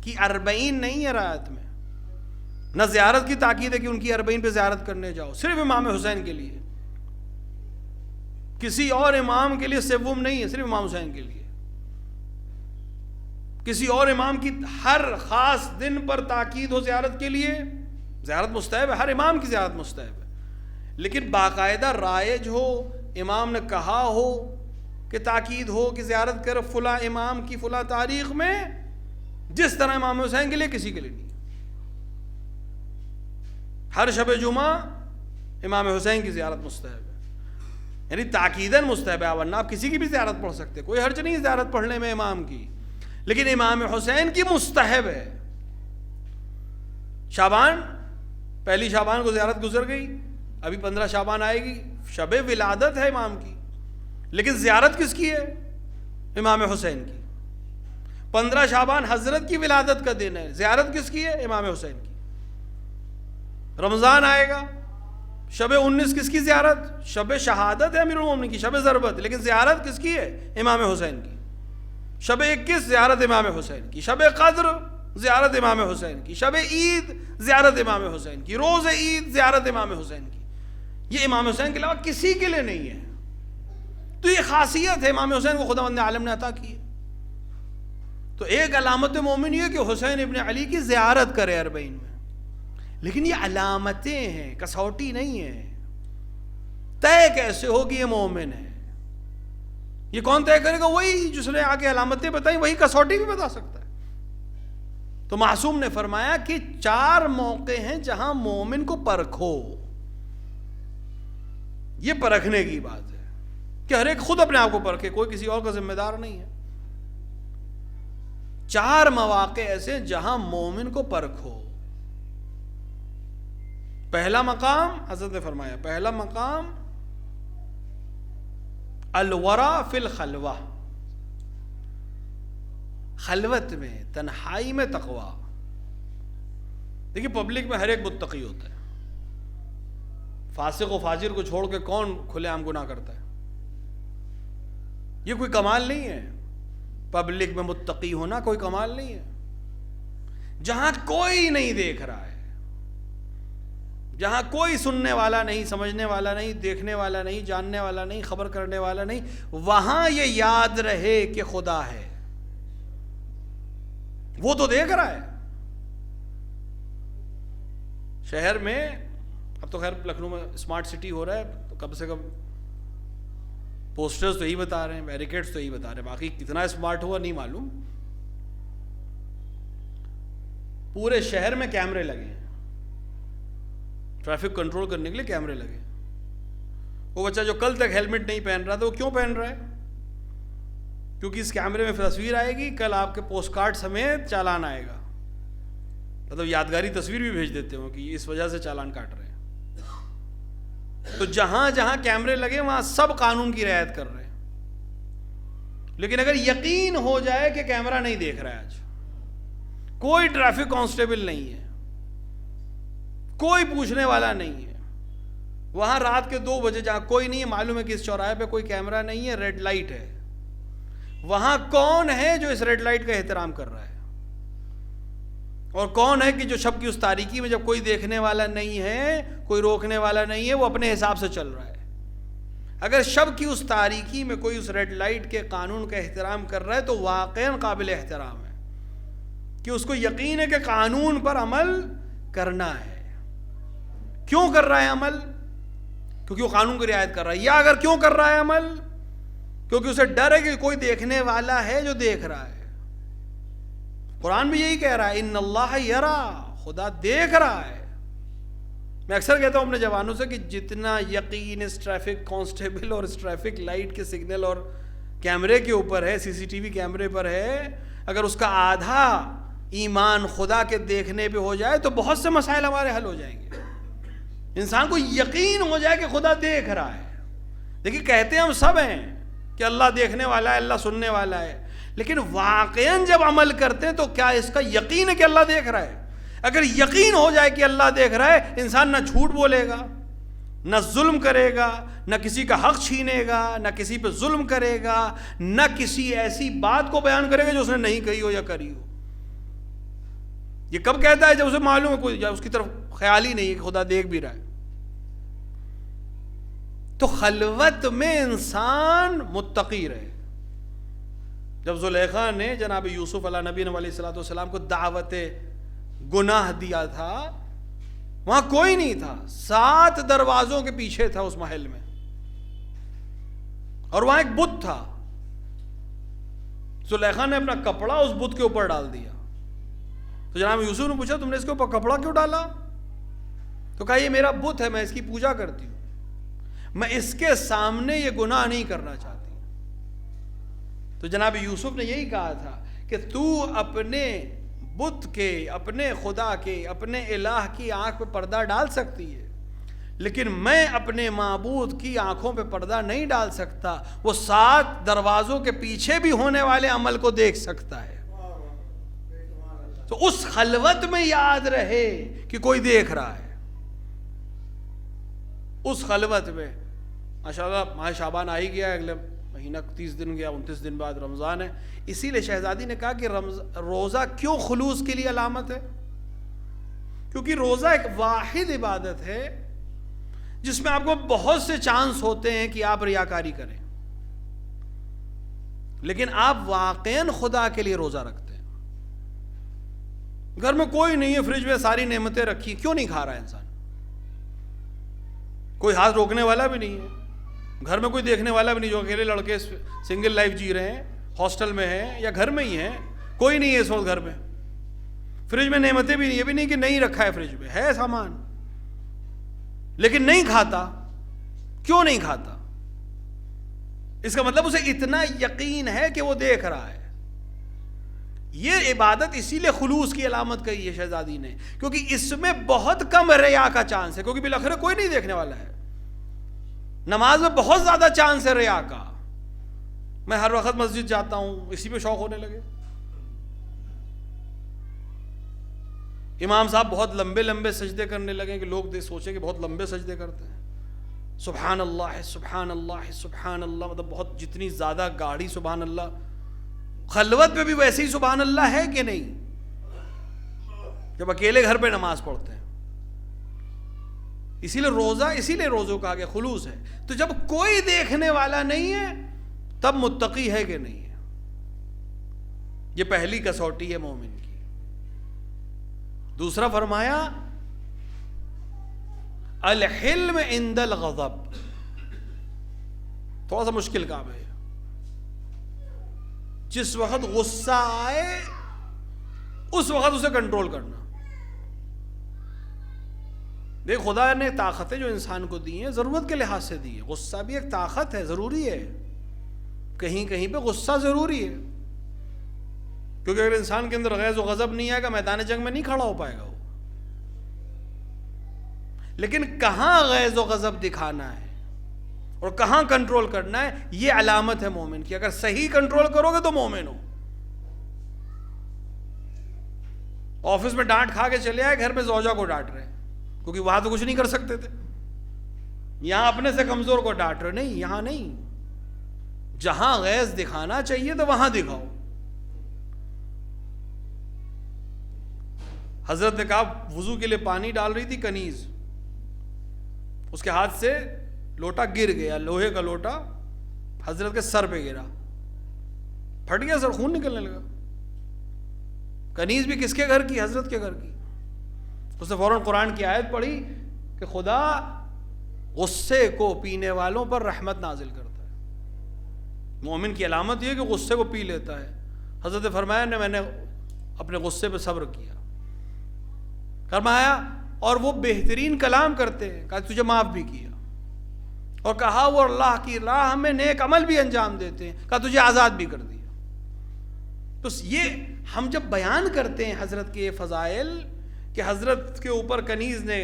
کی 40 نہیں ہے رات میں. نہ زیارت کی تاکید ہے کہ ان کی 40 پہ زیارت کرنے جاؤ، صرف امام حسین کے لیے. کسی اور امام کے لیے سوم نہیں ہے، صرف امام حسین کے لیے. کسی اور امام کی ہر خاص دن پر تاکید ہو زیارت کے لیے، زیارت مستحب ہے، ہر امام کی زیارت مستحب ہے، لیکن باقاعدہ رائج ہو، امام نے کہا ہو کہ تاکید ہو کہ زیارت کر فلاں امام کی فلاں تاریخ میں، جس طرح امام حسین کے لیے کسی کے لیے نہیں. ہر شب جمعہ امام حسین کی زیارت مستحب ہے، یعنی تاکیداً مستحب ہے، ورنہ آپ کسی کی بھی زیارت پڑھ سکتے، کوئی حرج نہیں زیارت پڑھنے میں امام کی، لیکن امام حسین کی مستحب ہے. شعبان، پہلی شعبان کو زیارت گزر گئی، ابھی 15 شعبان آئے گی، شب ولادت ہے امام کی، لیکن زیارت کس کی ہے؟ امام حسین کی. 15 شعبان حضرت کی ولادت کا دن ہے، زیارت کس کی ہے؟ امام حسین کی. رمضان آئے گا، شب 19 کس کی زیارت؟ شب شہادت ہے امیر المومنین کی، شب ضربت، لیکن زیارت کس کی ہے؟ امام حسین کی. شب 21 زیارت امام حسین کی، شب قدر زیارت امام حسین کی، شب عید زیارت امام حسین کی، روز عید زیارت امام حسین کی. یہ امام حسین کے علاوہ کسی کے لیے نہیں ہے. تو یہ خاصیت ہے امام حسین کو خداوند عالم نے عطا کی ہے. تو ایک علامت مومن یہ کہ حسین ابن علی کی زیارت کرے 40 میں، لیکن یہ علامتیں ہیں، کسوٹی نہیں ہے. طے کیسے ہوگی یہ مومن ہے؟ یہ کون طے کرے گا؟ وہی جس نے آگے علامتیں بتائیں، وہی کسوٹی بھی بتا سکتا ہے. تو معصوم نے فرمایا کہ 4 موقع ہیں جہاں مومن کو پرکھو. یہ پرکھنے کی بات ہے کہ ہر ایک خود اپنے آپ کو پرکھے، کوئی کسی اور کا ذمہ دار نہیں ہے. 4 مواقع ایسے جہاں مومن کو پرکھو. پہلا مقام، حضرت نے فرمایا پہلا مقام الورا فی الخلوہ، خلوت میں، تنہائی میں تقوی. دیکھیے پبلک میں ہر ایک متقی ہوتا ہے، فاسق و فاجر کو چھوڑ کے کون کھلے عام گناہ کرتا ہے؟ یہ کوئی کمال نہیں ہے. پبلک میں متقی ہونا کوئی کمال نہیں ہے. جہاں کوئی نہیں دیکھ رہا ہے، جہاں کوئی سننے والا نہیں، سمجھنے والا نہیں، دیکھنے والا نہیں، جاننے والا نہیں، خبر کرنے والا نہیں، وہاں یہ یاد رہے کہ خدا ہے. وہ تو دیکھ رہا ہے. شہر میں اب تو خیر لکھنؤ میں اسمارٹ سٹی ہو رہا ہے، تو کم سے کم پوسٹرز تو یہی بتا رہے ہیں، بیریکیڈز تو یہی بتا رہے ہیں، باقی کتنا اسمارٹ ہوا نہیں معلوم. پورے شہر میں کیمرے لگے ہیں، ٹریفک کنٹرول کرنے کے لیے کیمرے لگے. وہ بچہ جو کل تک ہیلمٹ نہیں پہن رہا تھا، وہ کیوں پہن رہا ہے؟ کیونکہ اس کیمرے میں تصویر آئے گی، کل آپ کے پوسٹ کارڈ سمیت چالان آئے گا. مطلب یادگاری تصویر بھی بھیج دیتے ہوں کہ اس وجہ سے چالان کاٹ رہے ہیں. تو جہاں جہاں کیمرے لگے وہاں سب قانون کی رعایت کر رہے ہیں. لیکن اگر یقین ہو جائے کہ کیمرہ نہیں دیکھ رہا ہے, آج کوئی ٹریفک کانسٹیبل نہیں ہے, کوئی پوچھنے والا نہیں ہے, وہاں رات کے 2 بجے جہاں کوئی نہیں ہے, معلوم ہے کہ اس چوراہے پہ کوئی کیمرہ نہیں ہے, ریڈ لائٹ ہے, وہاں کون ہے جو اس ریڈ لائٹ کا احترام کر رہا ہے؟ اور کون ہے کہ جو شب کی اس تاریکی میں جب کوئی دیکھنے والا نہیں ہے, کوئی روکنے والا نہیں ہے, وہ اپنے حساب سے چل رہا ہے؟ اگر شب کی اس تاریکی میں کوئی اس ریڈ لائٹ کے قانون کا احترام کر رہا ہے تو واقعاً قابل احترام ہے کہ اس کو یقین ہے کہ قانون پر عمل کرنا ہے. کیوں کر رہا ہے عمل؟ کیونکہ وہ قانون کی رعایت کر رہا ہے. یا اگر کیوں کر رہا ہے عمل؟ کیونکہ اسے ڈر ہے کہ کوئی دیکھنے والا ہے جو دیکھ رہا ہے. قرآن بھی یہی کہہ رہا ہے, ان اللہ یرا, خدا دیکھ رہا ہے. میں اکثر کہتا ہوں اپنے جوانوں سے کہ جتنا یقین اس ٹریفک کانسٹیبل اور اس ٹریفک لائٹ کے سگنل اور کیمرے کے اوپر ہے, سی سی ٹی وی کیمرے پر ہے, اگر اس کا آدھا ایمان خدا کے دیکھنے پہ ہو جائے تو بہت سے مسائل ہمارے حل ہو جائیں گے. انسان کو یقین ہو جائے کہ خدا دیکھ رہا ہے. دیکھیے کہتے ہم سب ہیں کہ اللہ دیکھنے والا ہے, اللہ سننے والا ہے, لیکن واقعاً جب عمل کرتے ہیں تو کیا اس کا یقین ہے کہ اللہ دیکھ رہا ہے؟ اگر یقین ہو جائے کہ اللہ دیکھ رہا ہے, انسان نہ جھوٹ بولے گا, نہ ظلم کرے گا, نہ کسی کا حق چھینے گا, نہ کسی پہ ظلم کرے گا, نہ کسی ایسی بات کو بیان کرے گا جو اس نے نہیں کہی ہو یا کری ہو. یہ کب کہتا ہے؟ جب اسے معلوم ہے کوئی, اس کی طرف خیال ہی نہیں ہے کہ خدا دیکھ بھی رہا ہے. تو خلوت میں انسان متقی رہے. جب زلیخا نے جناب یوسف علیہ نبی علیہ الصلوۃ والسلام کو دعوت گناہ دیا تھا, وہاں کوئی نہیں تھا, 7 دروازوں کے پیچھے تھا اس محل میں, اور وہاں ایک بت تھا. زلیخا نے اپنا کپڑا اس بت کے اوپر ڈال دیا. تو جناب یوسف نے پوچھا تم نے اس کے اوپر کپڑا کیوں ڈالا؟ تو کہا یہ میرا بت ہے, میں اس کی پوجا کرتی ہوں, میں اس کے سامنے یہ گناہ نہیں کرنا چاہتی. تو جناب یوسف نے یہی کہا تھا کہ تو اپنے بت کے, اپنے خدا کے, اپنے الہ کی آنکھ پہ پردہ ڈال سکتی ہے, لیکن میں اپنے معبود کی آنکھوں پہ پردہ نہیں ڈال سکتا. وہ 7 دروازوں کے پیچھے بھی ہونے والے عمل کو دیکھ سکتا ہے. تو اس خلوت میں یاد رہے کہ کوئی دیکھ رہا ہے. اس خلوت میں ماشاءاللہ ماہ شعبان آ ہی گیا, اگلے مہینہ 30 دن گیا, 29 دن بعد رمضان ہے. اسی لیے شہزادی نے کہا کہ روزہ کیوں خلوص کے لیے علامت ہے؟ کیونکہ روزہ ایک واحد عبادت ہے جس میں آپ کو بہت سے چانس ہوتے ہیں کہ آپ ریاکاری کریں, لیکن آپ واقعاً خدا کے لیے روزہ رکھتے ہیں. گھر میں کوئی نہیں ہے, فریج میں ساری نعمتیں رکھی, کیوں نہیں کھا رہا ہے انسان؟ کوئی ہاتھ روکنے والا بھی نہیں ہے, گھر میں کوئی دیکھنے والا بھی نہیں, جو اکیلے لڑکے سنگل لائف جی رہے ہیں, ہاسٹل میں ہیں یا گھر میں ہی ہیں, کوئی نہیں ہے اس وقت گھر میں. فریج میں نعمتیں بھی نہیں, یہ بھی نہیں کہ نہیں رکھا ہے فریج میں, ہے سامان, لیکن نہیں کھاتا. کیوں نہیں کھاتا؟ اس کا مطلب اسے اتنا یقین ہے کہ وہ دیکھ رہا ہے. یہ عبادت اسی لیے خلوص کی علامت کہی ہے شہزادی نے, کیونکہ اس میں بہت کم ریا کا چانس ہے, کیونکہ بالآخر کوئی نہیں دیکھنے والا ہے. نماز میں بہت زیادہ چانس ہے ریا کا. میں ہر وقت مسجد جاتا ہوں, اسی پہ شوق ہونے لگے. امام صاحب بہت لمبے لمبے سجدے کرنے لگے کہ لوگ سوچیں کہ بہت لمبے سجدے کرتے ہیں. سبحان اللہ سبحان اللہ سبحان اللہ, مطلب بہت جتنی زیادہ گاڑی سبحان اللہ. خلوت میں بھی ویسے ہی سبحان اللہ ہے کہ نہیں جب اکیلے گھر پہ نماز پڑھتے ہیں؟ اسی لیے روزوں کہا گیا خلوص ہے. تو جب کوئی دیکھنے والا نہیں ہے تب متقی ہے کہ نہیں ہے. یہ پہلی کسوٹی ہے مومن کی. دوسرا فرمایا الحلم عند الغضب. تھوڑا سا مشکل کام ہے. جس وقت غصہ آئے اس وقت اسے کنٹرول کرنا. دیکھ خدا نے طاقتیں جو انسان کو دی ہیں ضرورت کے لحاظ سے دی ہیں. غصہ بھی ایک طاقت ہے, ضروری ہے. کہیں کہیں پہ غصہ ضروری ہے. کیونکہ اگر انسان کے اندر غیظ و غضب نہیں آئے گا میدان جنگ میں نہیں کھڑا ہو پائے گا وہ. لیکن کہاں غیظ و غضب دکھانا ہے اور کہاں کنٹرول کرنا ہے، یہ علامت ہے مومن کی. اگر صحیح کنٹرول کرو گے تو مومن ہو. آفس میں ڈانٹ کھا کے چلے آئے، گھر میں زوجہ کو ڈانٹ رہے ہیں کیونکہ وہاں تو کچھ نہیں کر سکتے تھے. یہاں اپنے سے کمزور کو ڈانٹ رہے. نہیں، یہاں نہیں. جہاں غیظ دکھانا چاہیے تو وہاں دکھاؤ. حضرت نے کہا وضو کے لیے پانی ڈال رہی تھی کنیز، اس کے ہاتھ سے لوٹا گر گیا، لوہے کا لوٹا حضرت کے سر پہ گرا، پھٹ گیا سر، خون نکلنے لگا. کنیز بھی کس کے گھر کی؟ حضرت کے گھر کی. اس نے فوراً قرآن کی آیت پڑھی کہ خدا غصے کو پینے والوں پر رحمت نازل کرتا ہے. مومن کی علامت یہ کہ غصے کو پی لیتا ہے. حضرت نے فرمایا میں نے اپنے غصے پہ صبر کیا. فرمایا اور وہ بہترین کلام کرتے ہیں، کہا تجھے معاف بھی کیا. اور کہا وہ اللہ کی راہ میں نیک عمل بھی انجام دیتے ہیں، کہا تجھے آزاد بھی کر دیا. تو یہ ہم جب بیان کرتے ہیں حضرت کے فضائل کہ حضرت کے اوپر کنیز نے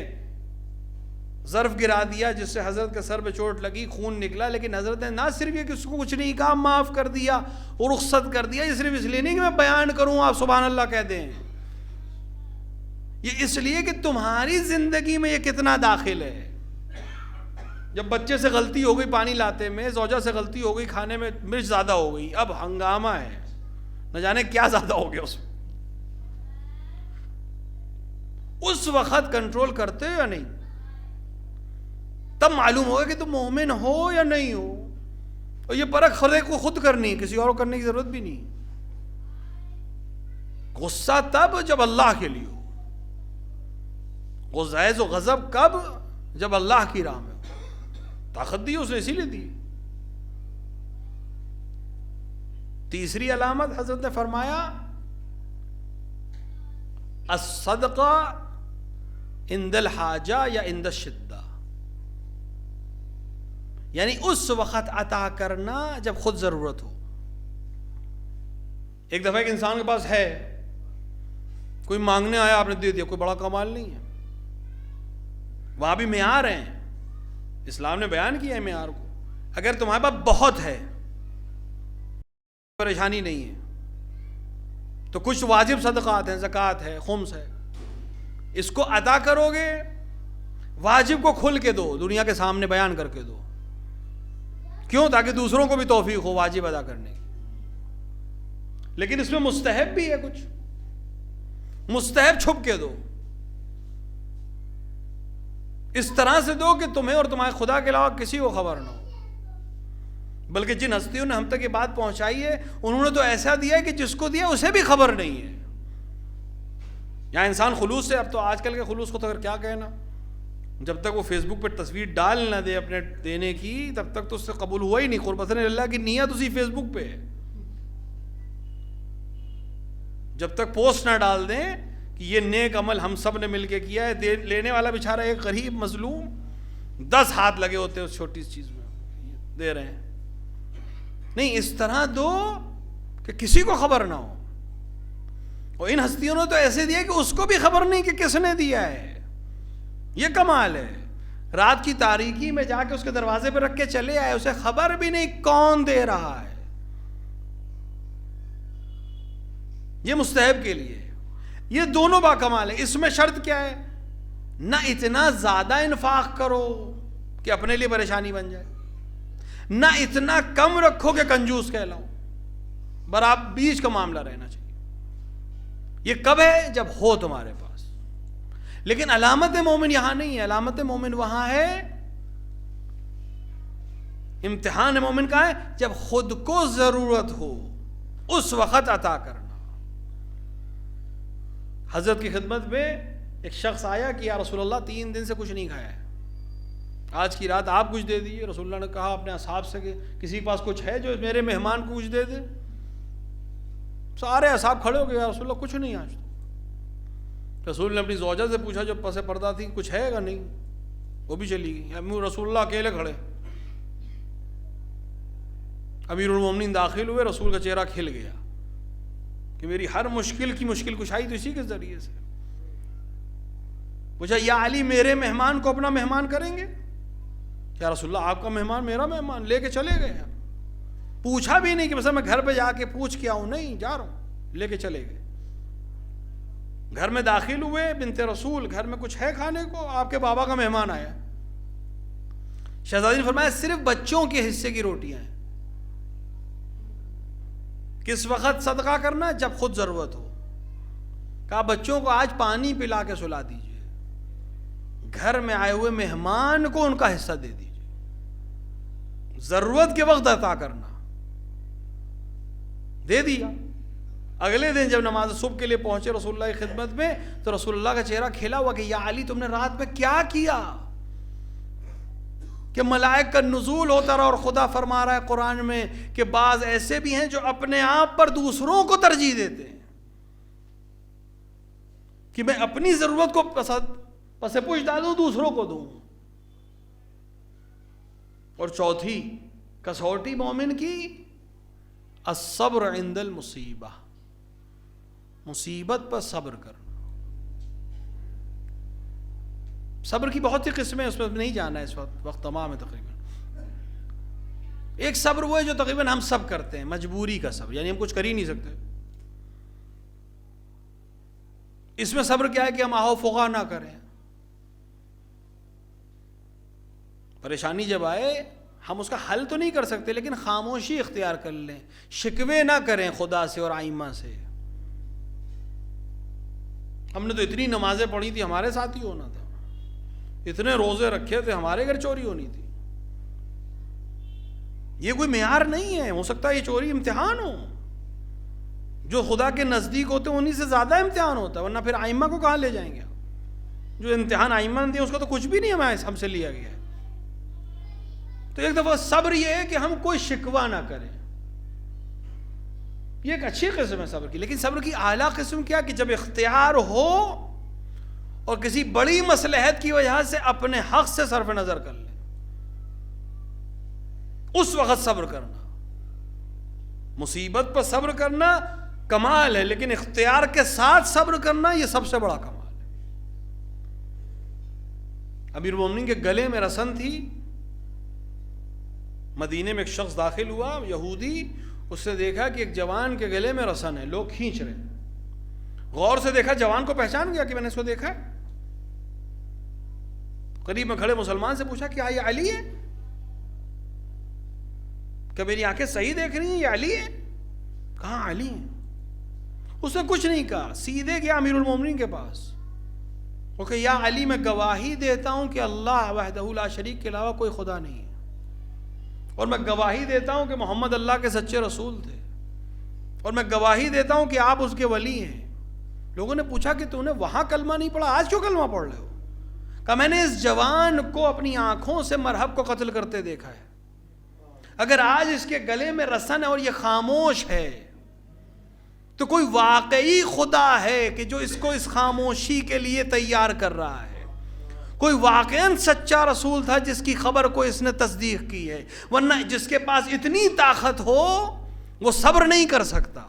ظرف گرا دیا جس سے حضرت کے سر پہ چوٹ لگی، خون نکلا، لیکن حضرت نے نہ صرف یہ کہ اس کو کچھ نہیں کہا، معاف کر دیا اور رخصت کر دیا. یہ صرف اس لیے نہیں کہ میں بیان کروں آپ سبحان اللہ کہہ دیں، یہ اس لیے کہ تمہاری زندگی میں یہ کتنا داخل ہے. جب بچے سے غلطی ہو گئی پانی لاتے میں، زوجہ سے غلطی ہو گئی کھانے میں مرچ زیادہ ہو گئی، اب ہنگامہ ہے، نہ جانے کیا زیادہ ہو گیا اس میں. اس وقت کنٹرول کرتے ہو یا نہیں؟ تب معلوم ہوگا کہ تم مومن ہو یا نہیں ہو. اور یہ پرکھ خود کو خود کرنی ہے، کسی اور کو کرنے کی ضرورت بھی نہیں. غصہ تب جب اللہ کے لیے ہو، غیظ و غضب کب؟ جب اللہ کی راہ میں ہو. طاقت دی اس نے اسی لیے دی. تیسری علامت حضرت نے فرمایا الصدقہ عند الحاجہ یا عند الشدہ، یعنی اس وقت عطا کرنا جب خود ضرورت ہو. ایک دفعہ ایک انسان کے پاس ہے، کوئی مانگنے آیا آپ نے دے دیا، کوئی بڑا کمال نہیں ہے. وہاں بھی معیار ہیں، اسلام نے بیان کیا ہے معیار کو. اگر تمہارے پاس بہت ہے، پریشانی نہیں ہے، تو کچھ واجب صدقات ہیں، زکوٰۃ ہے، خمس ہے، اس کو ادا کرو گے. واجب کو کھل کے دو، دنیا کے سامنے بیان کر کے دو. کیوں؟ تاکہ دوسروں کو بھی توفیق ہو واجب ادا کرنے کی. لیکن اس میں مستحب بھی ہے، کچھ مستحب چھپ کے دو. اس طرح سے دو کہ تمہیں اور تمہارے خدا کے علاوہ کسی کو خبر نہ ہو. بلکہ جن ہستیوں نے ہم تک یہ بات پہنچائی ہے انہوں نے تو ایسا دیا ہے کہ جس کو دیا اسے بھی خبر نہیں ہے. یہاں انسان خلوص سے، اب تو آج کل کے خلوص کو تو اگر کیا کہنا، جب تک وہ فیس بک پہ تصویر ڈال نہ دے اپنے دینے کی تب تک تو اس سے قبول ہوا ہی نہیں. قربتاً اللہ کی نیت اسی فیس بک پہ ہے. جب تک پوسٹ نہ ڈال دیں کہ یہ نیک عمل ہم سب نے مل کے کیا ہے، لینے والا بیچارہ ایک غریب مظلوم 10 ہاتھ لگے ہوتے ہیں اس چھوٹی سی چیز میں، دے رہے ہیں. نہیں، اس طرح دو کہ کسی کو خبر نہ ہو. اور ان ہستیوں نے تو ایسے دیا کہ اس کو بھی خبر نہیں کہ کس نے دیا ہے. یہ کمال ہے. رات کی تاریکی میں جا کے اس کے دروازے پہ رکھ کے چلے آئے، اسے خبر بھی نہیں کون دے رہا ہے. یہ مستحب کے لیے. یہ دونوں با کمال ہے. اس میں شرط کیا ہے؟ نہ اتنا زیادہ انفاق کرو کہ اپنے لیے پریشانی بن جائے، نہ اتنا کم رکھو کہ کنجوس کہلاؤ. برابر بیچ کا معاملہ رہنا چاہیے. یہ کب ہے؟ جب ہو تمہارے پاس. لیکن علامت مومن یہاں نہیں ہے. علامت مومن وہاں ہے، امتحان مومن کا ہے جب خود کو ضرورت ہو، اس وقت عطا کرنا. حضرت کی خدمت میں ایک شخص آیا کہ یا رسول اللہ 3 دن سے کچھ نہیں کھایا ہے، آج کی رات آپ کچھ دے دیجیے. رسول اللہ نے کہا اپنے اصحاب سے کہ کسی کے پاس کچھ ہے جو میرے مہمان کو کچھ دے دے. سارے اصحاب کھڑے ہو گئے، یا رسول اللہ کچھ نہیں آج. رسول نے اپنی زوجہ سے پوچھا جو پس پردہ تھی کچھ ہے گا؟ نہیں. وہ بھی چلی گئی. رسول اللہ اکیلے کھڑے. امیر المومنین داخل ہوئے، رسول کا چہرہ کھل گیا کہ میری ہر مشکل کی مشکل کشائی تو اسی کے ذریعے سے. پوچھا یا علی میرے مہمان کو اپنا مہمان کریں گے؟ یا رسول اللہ آپ کا مہمان میرا مہمان. لے کے چلے گئے. پوچھا بھی نہیں کہ مثلا میں گھر پہ جا کے پوچھ کے آؤں, نہیں جا رہا ہوں, لے کے چلے گئے. گھر میں داخل ہوئے, بنت رسول گھر میں کچھ ہے کھانے کو, آپ کے بابا کا مہمان آیا. شہزادی نے فرمایا صرف بچوں کے حصے کی روٹیاں ہیں. کس وقت صدقہ کرنا؟ جب خود ضرورت ہو. کہا بچوں کو آج پانی پلا کے سلا دیجئے, گھر میں آئے ہوئے مہمان کو ان کا حصہ دے دیجئے. ضرورت کے وقت عطا کرنا. دے دیا. اگلے دن جب نماز صبح کے لیے پہنچے رسول اللہ کی خدمت میں تو رسول اللہ کا چہرہ کھلا ہوا کہ یا علی تم نے رات میں کیا کیا کہ ملائک کا نزول ہوتا رہا, اور خدا فرما رہا ہے قرآن میں کہ بعض ایسے بھی ہیں جو اپنے آپ پر دوسروں کو ترجیح دیتے ہیں کہ میں اپنی ضرورت کو پس پوچھ ڈالوں, دوسروں کو دوں. اور چوتھی کسوٹی مومن کی الصبر عند المصیبہ, مصیبت پر صبر کرنا. صبر کی بہت سی قسمیں, اس میں نہیں جانا ہے اس وقت تمام ہے تقریباً. ایک صبر وہ ہے جو تقریباً ہم سب کرتے ہیں, مجبوری کا صبر, یعنی ہم کچھ کر ہی نہیں سکتے. اس میں صبر کیا ہے کہ ہم آہو فغا نہ کریں. پریشانی جب آئے ہم اس کا حل تو نہیں کر سکتے لیکن خاموشی اختیار کر لیں, شکوے نہ کریں خدا سے اور آئمہ سے. ہم نے تو اتنی نمازیں پڑھی تھی ہمارے ساتھ ہی ہونا تھا, اتنے روزے رکھے تھے ہمارے گھر چوری ہونی تھی. یہ کوئی معیار نہیں ہے. ہو سکتا ہے یہ چوری امتحان ہو, جو خدا کے نزدیک ہوتے ہیں انہی سے زیادہ امتحان ہوتا ہے, ورنہ پھر آئمہ کو کہاں لے جائیں گے. جو امتحان آئمہ نے دیا اس کا تو کچھ بھی نہیں ہم سے لیا گیا ہے. تو ایک دفعہ صبر یہ ہے کہ ہم کوئی شکوہ نہ کریں, یہ ایک اچھی قسم ہے صبر کی. لیکن صبر کی اعلیٰ قسم کیا کہ جب اختیار ہو اور کسی بڑی مصلحت کی وجہ سے اپنے حق سے صرف نظر کر لیں, اس وقت صبر کرنا. مصیبت پر صبر کرنا کمال ہے, لیکن اختیار کے ساتھ صبر کرنا یہ سب سے بڑا کمال ہے. امیر المومنین کے گلے میں رسن تھی. مدینے میں ایک شخص داخل ہوا یہودی, اس نے دیکھا کہ ایک جوان کے گلے میں رسن ہے, لوگ کھینچ رہے. غور سے دیکھا, جوان کو پہچان گیا کہ میں نے اس کو دیکھا ہے. قریب میں کھڑے مسلمان سے پوچھا کیا یہ علی ہے؟ کہ میری آنکھیں صحیح دیکھ رہی ہیں, یہ علی ہے؟ کہاں علی ہے؟ اس نے کچھ نہیں کہا, سیدھے گیا امیر المومنین کے پاس. وہ کہ یا علی میں گواہی دیتا ہوں کہ اللہ وحدہ لا شریک کے علاوہ کوئی خدا نہیں ہے, اور میں گواہی دیتا ہوں کہ محمد اللہ کے سچے رسول تھے, اور میں گواہی دیتا ہوں کہ آپ اس کے ولی ہیں. لوگوں نے پوچھا کہ تو نے وہاں کلمہ نہیں پڑھا, آج کیوں کلمہ پڑھ رہے ہو؟ کہ میں نے اس جوان کو اپنی آنکھوں سے مرہب کو قتل کرتے دیکھا ہے. اگر آج اس کے گلے میں رسن ہے اور یہ خاموش ہے تو کوئی واقعی خدا ہے کہ جو اس کو اس خاموشی کے لیے تیار کر رہا ہے. کوئی واقعاً سچا رسول تھا جس کی خبر کو اس نے تصدیق کی ہے, ورنہ جس کے پاس اتنی طاقت ہو وہ صبر نہیں کر سکتا.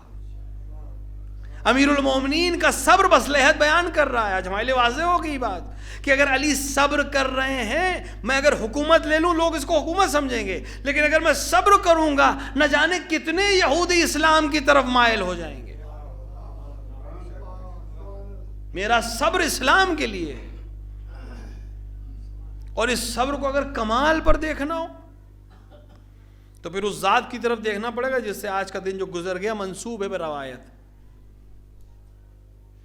امیر المومنین کا صبر مصلحت بیان کر رہا ہے. آج ہمارے لیے واضح ہو گئی بات کہ اگر علی صبر کر رہے ہیں, میں اگر حکومت لے لوں لوگ اس کو حکومت سمجھیں گے, لیکن اگر میں صبر کروں گا نہ جانے کتنے یہودی اسلام کی طرف مائل ہو جائیں گے. میرا صبر اسلام کے لیے ہے, اور اس صبر کو اگر کمال پر دیکھنا ہو تو پھر اس ذات کی طرف دیکھنا پڑے گا جس سے آج کا دن جو گزر گیا منسوب ہے روایت.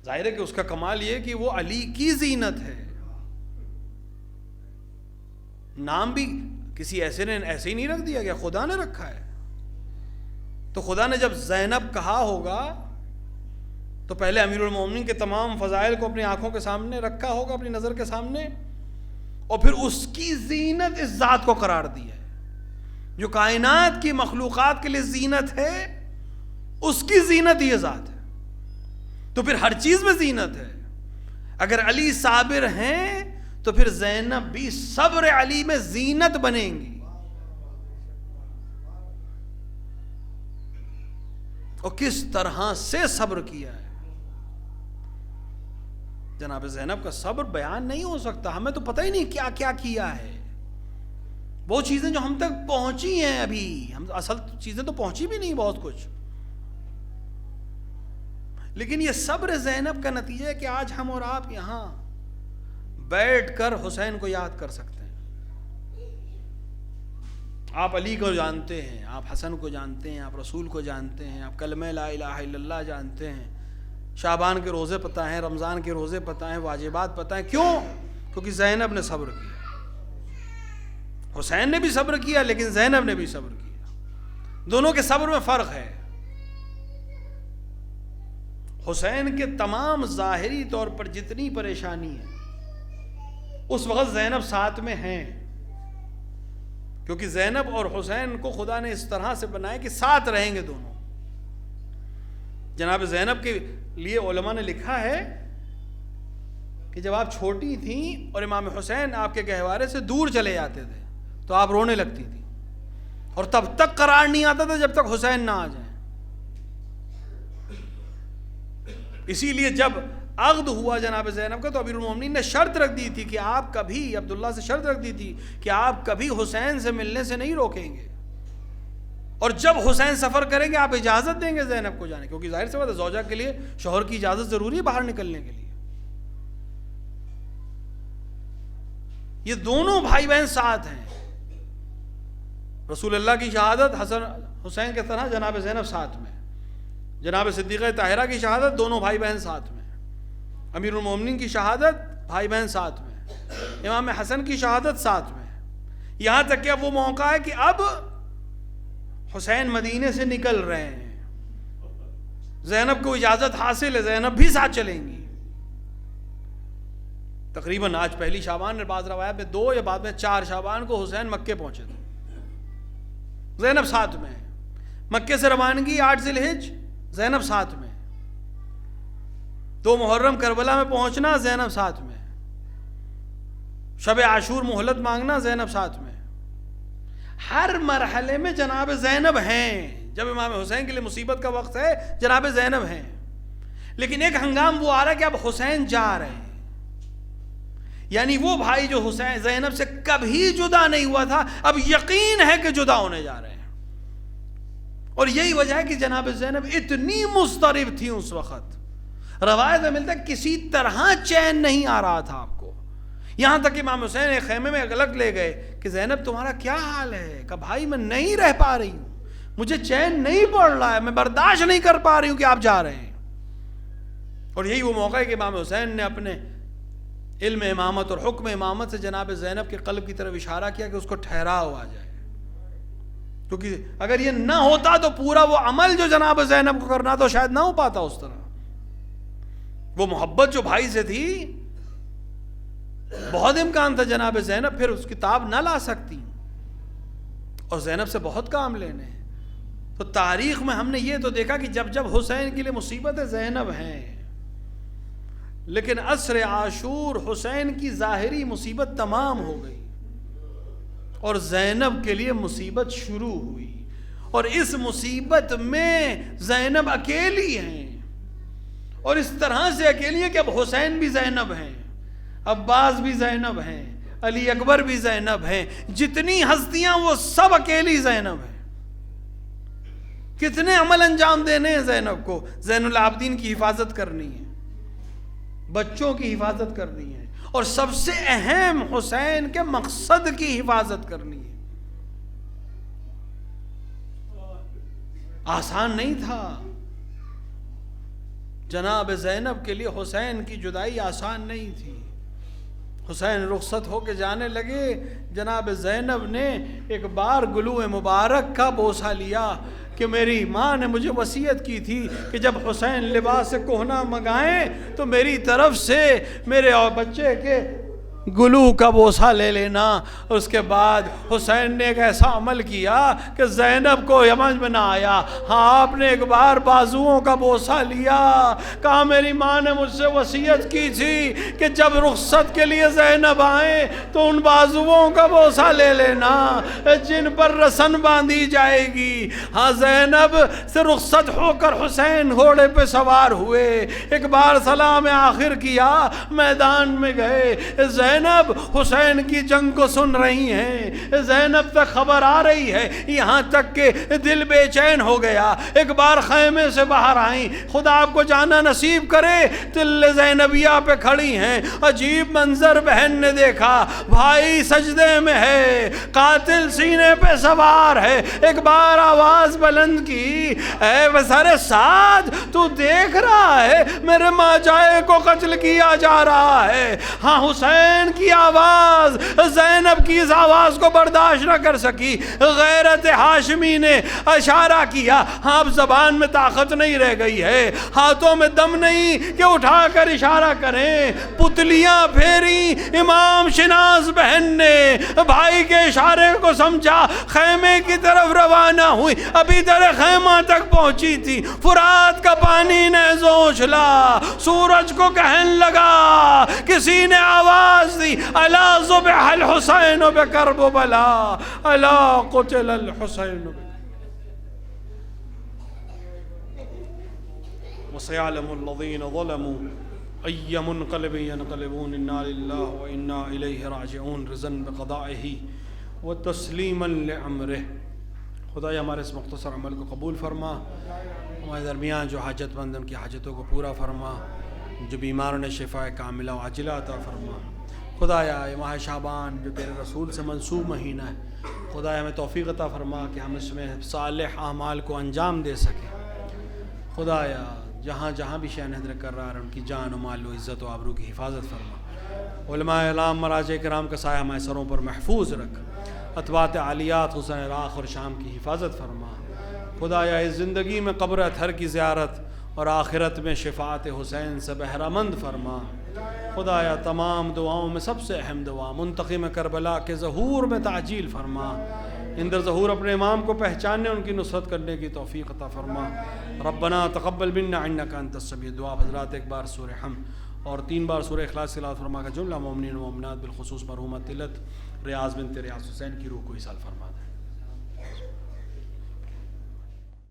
ظاہر ہے کہ اس کا کمال یہ کہ وہ علی کی زینت ہے. نام بھی کسی ایسے نے ایسے ہی نہیں رکھ دیا گیا, خدا نے رکھا ہے. تو خدا نے جب زینب کہا ہوگا تو پہلے امیر المومنین کے تمام فضائل کو اپنی آنکھوں کے سامنے رکھا ہوگا, اپنی نظر کے سامنے, اور پھر اس کی زینت اس ذات کو قرار دیا ہے. جو کائنات کی مخلوقات کے لیے زینت ہے, اس کی زینت یہ ذات ہے. تو پھر ہر چیز میں زینت ہے. اگر علی صابر ہیں تو پھر زینب بھی صبر علی میں زینت بنیں گی. اور کس طرح سے صبر کیا ہے. جناب زینب کا صبر بیان نہیں ہو سکتا. ہمیں تو پتہ ہی نہیں کیا کیا کیا ہے. وہ چیزیں جو ہم تک پہنچی ہیں, ابھی ہم اصل چیزیں تو پہنچی بھی نہیں بہت کچھ, لیکن یہ صبر زینب کا نتیجہ ہے کہ آج ہم اور آپ یہاں بیٹھ کر حسین کو یاد کر سکتے ہیں. آپ علی کو جانتے ہیں, آپ حسن کو جانتے ہیں, آپ رسول کو جانتے ہیں, آپ کلمہ لا الہ الا اللہ جانتے ہیں, شعبان کے روزے پتہ ہیں, رمضان کے روزے پتہ ہیں, واجبات پتہ ہیں. کیوں؟ کیونکہ زینب نے صبر کیا. حسین نے بھی صبر کیا, لیکن زینب نے بھی صبر کیا. دونوں کے صبر میں فرق ہے. حسین کے تمام ظاہری طور پر جتنی پریشانی ہے اس وقت زینب ساتھ میں ہیں, کیونکہ زینب اور حسین کو خدا نے اس طرح سے بنایا کہ ساتھ رہیں گے دونوں. جناب زینب کے لیے علماء نے لکھا ہے کہ جب آپ چھوٹی تھیں اور امام حسین آپ کے گہوارے سے دور چلے جاتے تھے تو آپ رونے لگتی تھی, اور تب تک قرار نہیں آتا تھا جب تک حسین نہ آ جائیں. اسی لیے جب عقد ہوا جناب زینب کا تو امیر المومنین نے شرط رکھ دی تھی کہ آپ کبھی, عبداللہ سے شرط رکھ دی تھی کہ آپ کبھی حسین سے ملنے سے نہیں روکیں گے, اور جب حسین سفر کریں گے آپ اجازت دیں گے زینب کو جانے, کیونکہ ظاہر سی بات ہے زوجہ کے لیے شوہر کی اجازت ضروری ہے باہر نکلنے کے لیے. یہ دونوں بھائی بہن ساتھ ہیں. رسول اللہ کی شہادت حسن حسین کے طرح جناب زینب ساتھ میں, جناب صدیقہ طاہرہ کی شہادت دونوں بھائی بہن ساتھ میں, امیر المومنین کی شہادت بھائی بہن ساتھ میں, امام حسن کی شہادت ساتھ میں. یہاں تک کہ اب وہ موقع ہے کہ اب حسین مدینے سے نکل رہے ہیں, زینب کو اجازت حاصل ہے, زینب بھی ساتھ چلیں گی. تقریباً آج پہلی شعبان, بعض روایات میں 2 یا بعد میں 4 شعبان کو حسین مکے پہنچے تھے, زینب ساتھ میں. مکے سے روانگی 8 ذی الحج, زینب ساتھ میں. 2 محرم کربلا میں پہنچنا, زینب ساتھ میں. شب عاشور مہلت مانگنا, زینب ساتھ میں. ہر مرحلے میں جناب زینب ہیں. جب امام حسین کے لیے مصیبت کا وقت ہے جناب زینب ہیں, لیکن ایک ہنگام وہ آ رہا ہے کہ اب حسین جا رہے ہیں. یعنی وہ بھائی جو حسین زینب سے کبھی جدا نہیں ہوا تھا اب یقین ہے کہ جدا ہونے جا رہے ہیں. اور یہی وجہ ہے کہ جناب زینب اتنی مضطرب تھی اس وقت, روایت میں ملتا ہے کسی طرح چین نہیں آ رہا تھا آپ کو. یہاں تک کہ امام حسین ایک خیمے میں الگ لے گئے کہ زینب تمہارا کیا حال ہے؟ کہ بھائی میں نہیں رہ پا رہی ہوں, مجھے چین نہیں پڑ رہا ہے, میں برداشت نہیں کر پا رہی ہوں کہ آپ جا رہے ہیں. اور یہی وہ موقع ہے کہ امام حسین نے اپنے علم امامت اور حکم امامت سے جناب زینب کے قلب کی طرف اشارہ کیا کہ اس کو ٹھہراؤ آ جائے, کیونکہ اگر یہ نہ ہوتا تو پورا وہ عمل جو جناب زینب کو کرنا تو شاید نہ ہو پاتا اس طرح. وہ محبت جو بھائی سے تھی, بہت امکان تھا جناب زینب پھر اس کتاب نہ لا سکتی, اور زینب سے بہت کام لینے ہیں. تو تاریخ میں ہم نے یہ تو دیکھا کہ جب جب حسین کے لیے مصیبتیں زینب ہیں, لیکن عصر عاشور حسین کی ظاہری مصیبت تمام ہو گئی اور زینب کے لیے مصیبت شروع ہوئی. اور اس مصیبت میں زینب اکیلی ہیں, اور اس طرح سے اکیلی ہے کہ اب حسین بھی زینب ہیں, عباس بھی زینب ہیں, علی اکبر بھی زینب ہیں, جتنی ہستیاں وہ سب اکیلی زینب ہیں. کتنے عمل انجام دینے ہیں زینب کو. زین العابدین کی حفاظت کرنی ہے, بچوں کی حفاظت کرنی ہے, اور سب سے اہم حسین کے مقصد کی حفاظت کرنی ہے. آسان نہیں تھا جناب زینب کے لیے, حسین کی جدائی آسان نہیں تھی. حسین رخصت ہو کے جانے لگے, جناب زینب نے ایک بار گلو مبارک کا بوسہ لیا کہ میری ماں نے مجھے وصیت کی تھی کہ جب حسین لباس کہنا منگائیں تو میری طرف سے میرے اور بچے کے گلو کا بوسہ لے لینا. اس کے بعد حسین نے ایک ایسا عمل کیا کہ زینب کو سمجھ میں نہ آیا. ہاں آپ نے ایک بار بازوؤں کا بوسہ لیا. کہا میری ماں نے مجھ سے وصیت کی تھی کہ جب رخصت کے لیے زینب آئیں تو ان بازوؤں کا بوسہ لے لینا جن پر رسن باندھی جائے گی. ہاں زینب سے رخصت ہو کر حسین گھوڑے پہ سوار ہوئے. ایک بار سلام آخر کیا, میدان میں گئے. زینب حسین کی جنگ کو سن رہی ہیں. زینب تک خبر آ رہی ہے, یہاں تک کہ دل بے چین ہو گیا. ایک بار خیمے سے باہر آئیں, خدا آپ کو جانا نصیب کرے, تل زینبیہ پہ کھڑی ہیں. عجیب منظر بہن نے دیکھا, بھائی سجدے میں ہے, قاتل سینے پہ سوار ہے. ایک بار آواز بلند کی, اے وزیر سعد تو دیکھ رہا ہے میرے ماجائے کو قتل کیا جا رہا ہے. ہاں حسین کی آواز زینب کی اس آواز کو برداشت نہ کر سکی. غیرت ہاشمی نے اشارہ کیا, ہاں اب زبان میں طاقت نہیں رہ گئی ہے, ہاتھوں میں دم نہیں کہ اٹھا کر اشارہ کریں. پتلیاں پھیری امام شناس بہن نے, بھائی کے اشارے کو سمجھا, خیمے کی طرف روانہ ہوئی. ابھی در خیمہ تک پہنچی تھی, فرات کا پانی نے زوچلا, سورج کو کہنے لگا. کسی نے آواز دی, الا ذبح الحسین بکرب بلا, الا قتل الحسین وسيعلم الذين ظلموا أي منقلب ينقلبون إنا لله وإنا إليه راجعون رضا بقضائه وتسلیما لأمره. خدا ہمارے اس مختصر عمل کو قبول فرما, ہمارے درمیان جو حاجت مند ان کی حاجتوں کو پورا فرما, جو بیماروں نے شفاء کاملہ و عاجلہ عطا فرما. خدایا یہ ماہ شعبان جو تیرے رسول سے منسوب مہینہ ہے, خدایا ہمیں توفیق عطا فرما کہ ہم اس میں صالح اعمال کو انجام دے سکیں. خدایا جہاں جہاں بھی شأن حضرت کر رہا ہے ان کی جان و مال و عزت و آبرو کی حفاظت فرما. علماء اعلام مراجع کرام کا سایہ ہمارے سروں پر محفوظ رکھ. اتباعت عالیات حسین راخ اور شام کی حفاظت فرما. خدایا اس زندگی میں قبر اطہر کی زیارت اور آخرت میں شفاعت حسین سے بہرہ مند فرما. خدایا تمام دعاؤں میں سب سے اہم دعا منتقم کربلا کے ظہور میں تعجیل فرما. اندر ظہور اپنے امام کو پہچاننے, ان کی نصرت کرنے کی توفیق عطا فرما. ربنا تقبل منا انک انت السمیع. دعا حضرات ایک بار سورہ حمد اور 3 بار سورہ اخلاص تلاوت فرما کا جملہ مومنین و مومنات بالخصوص مرحومہ تلت ریاض بنت ریاض حسین کی روح کو ایصال فرما.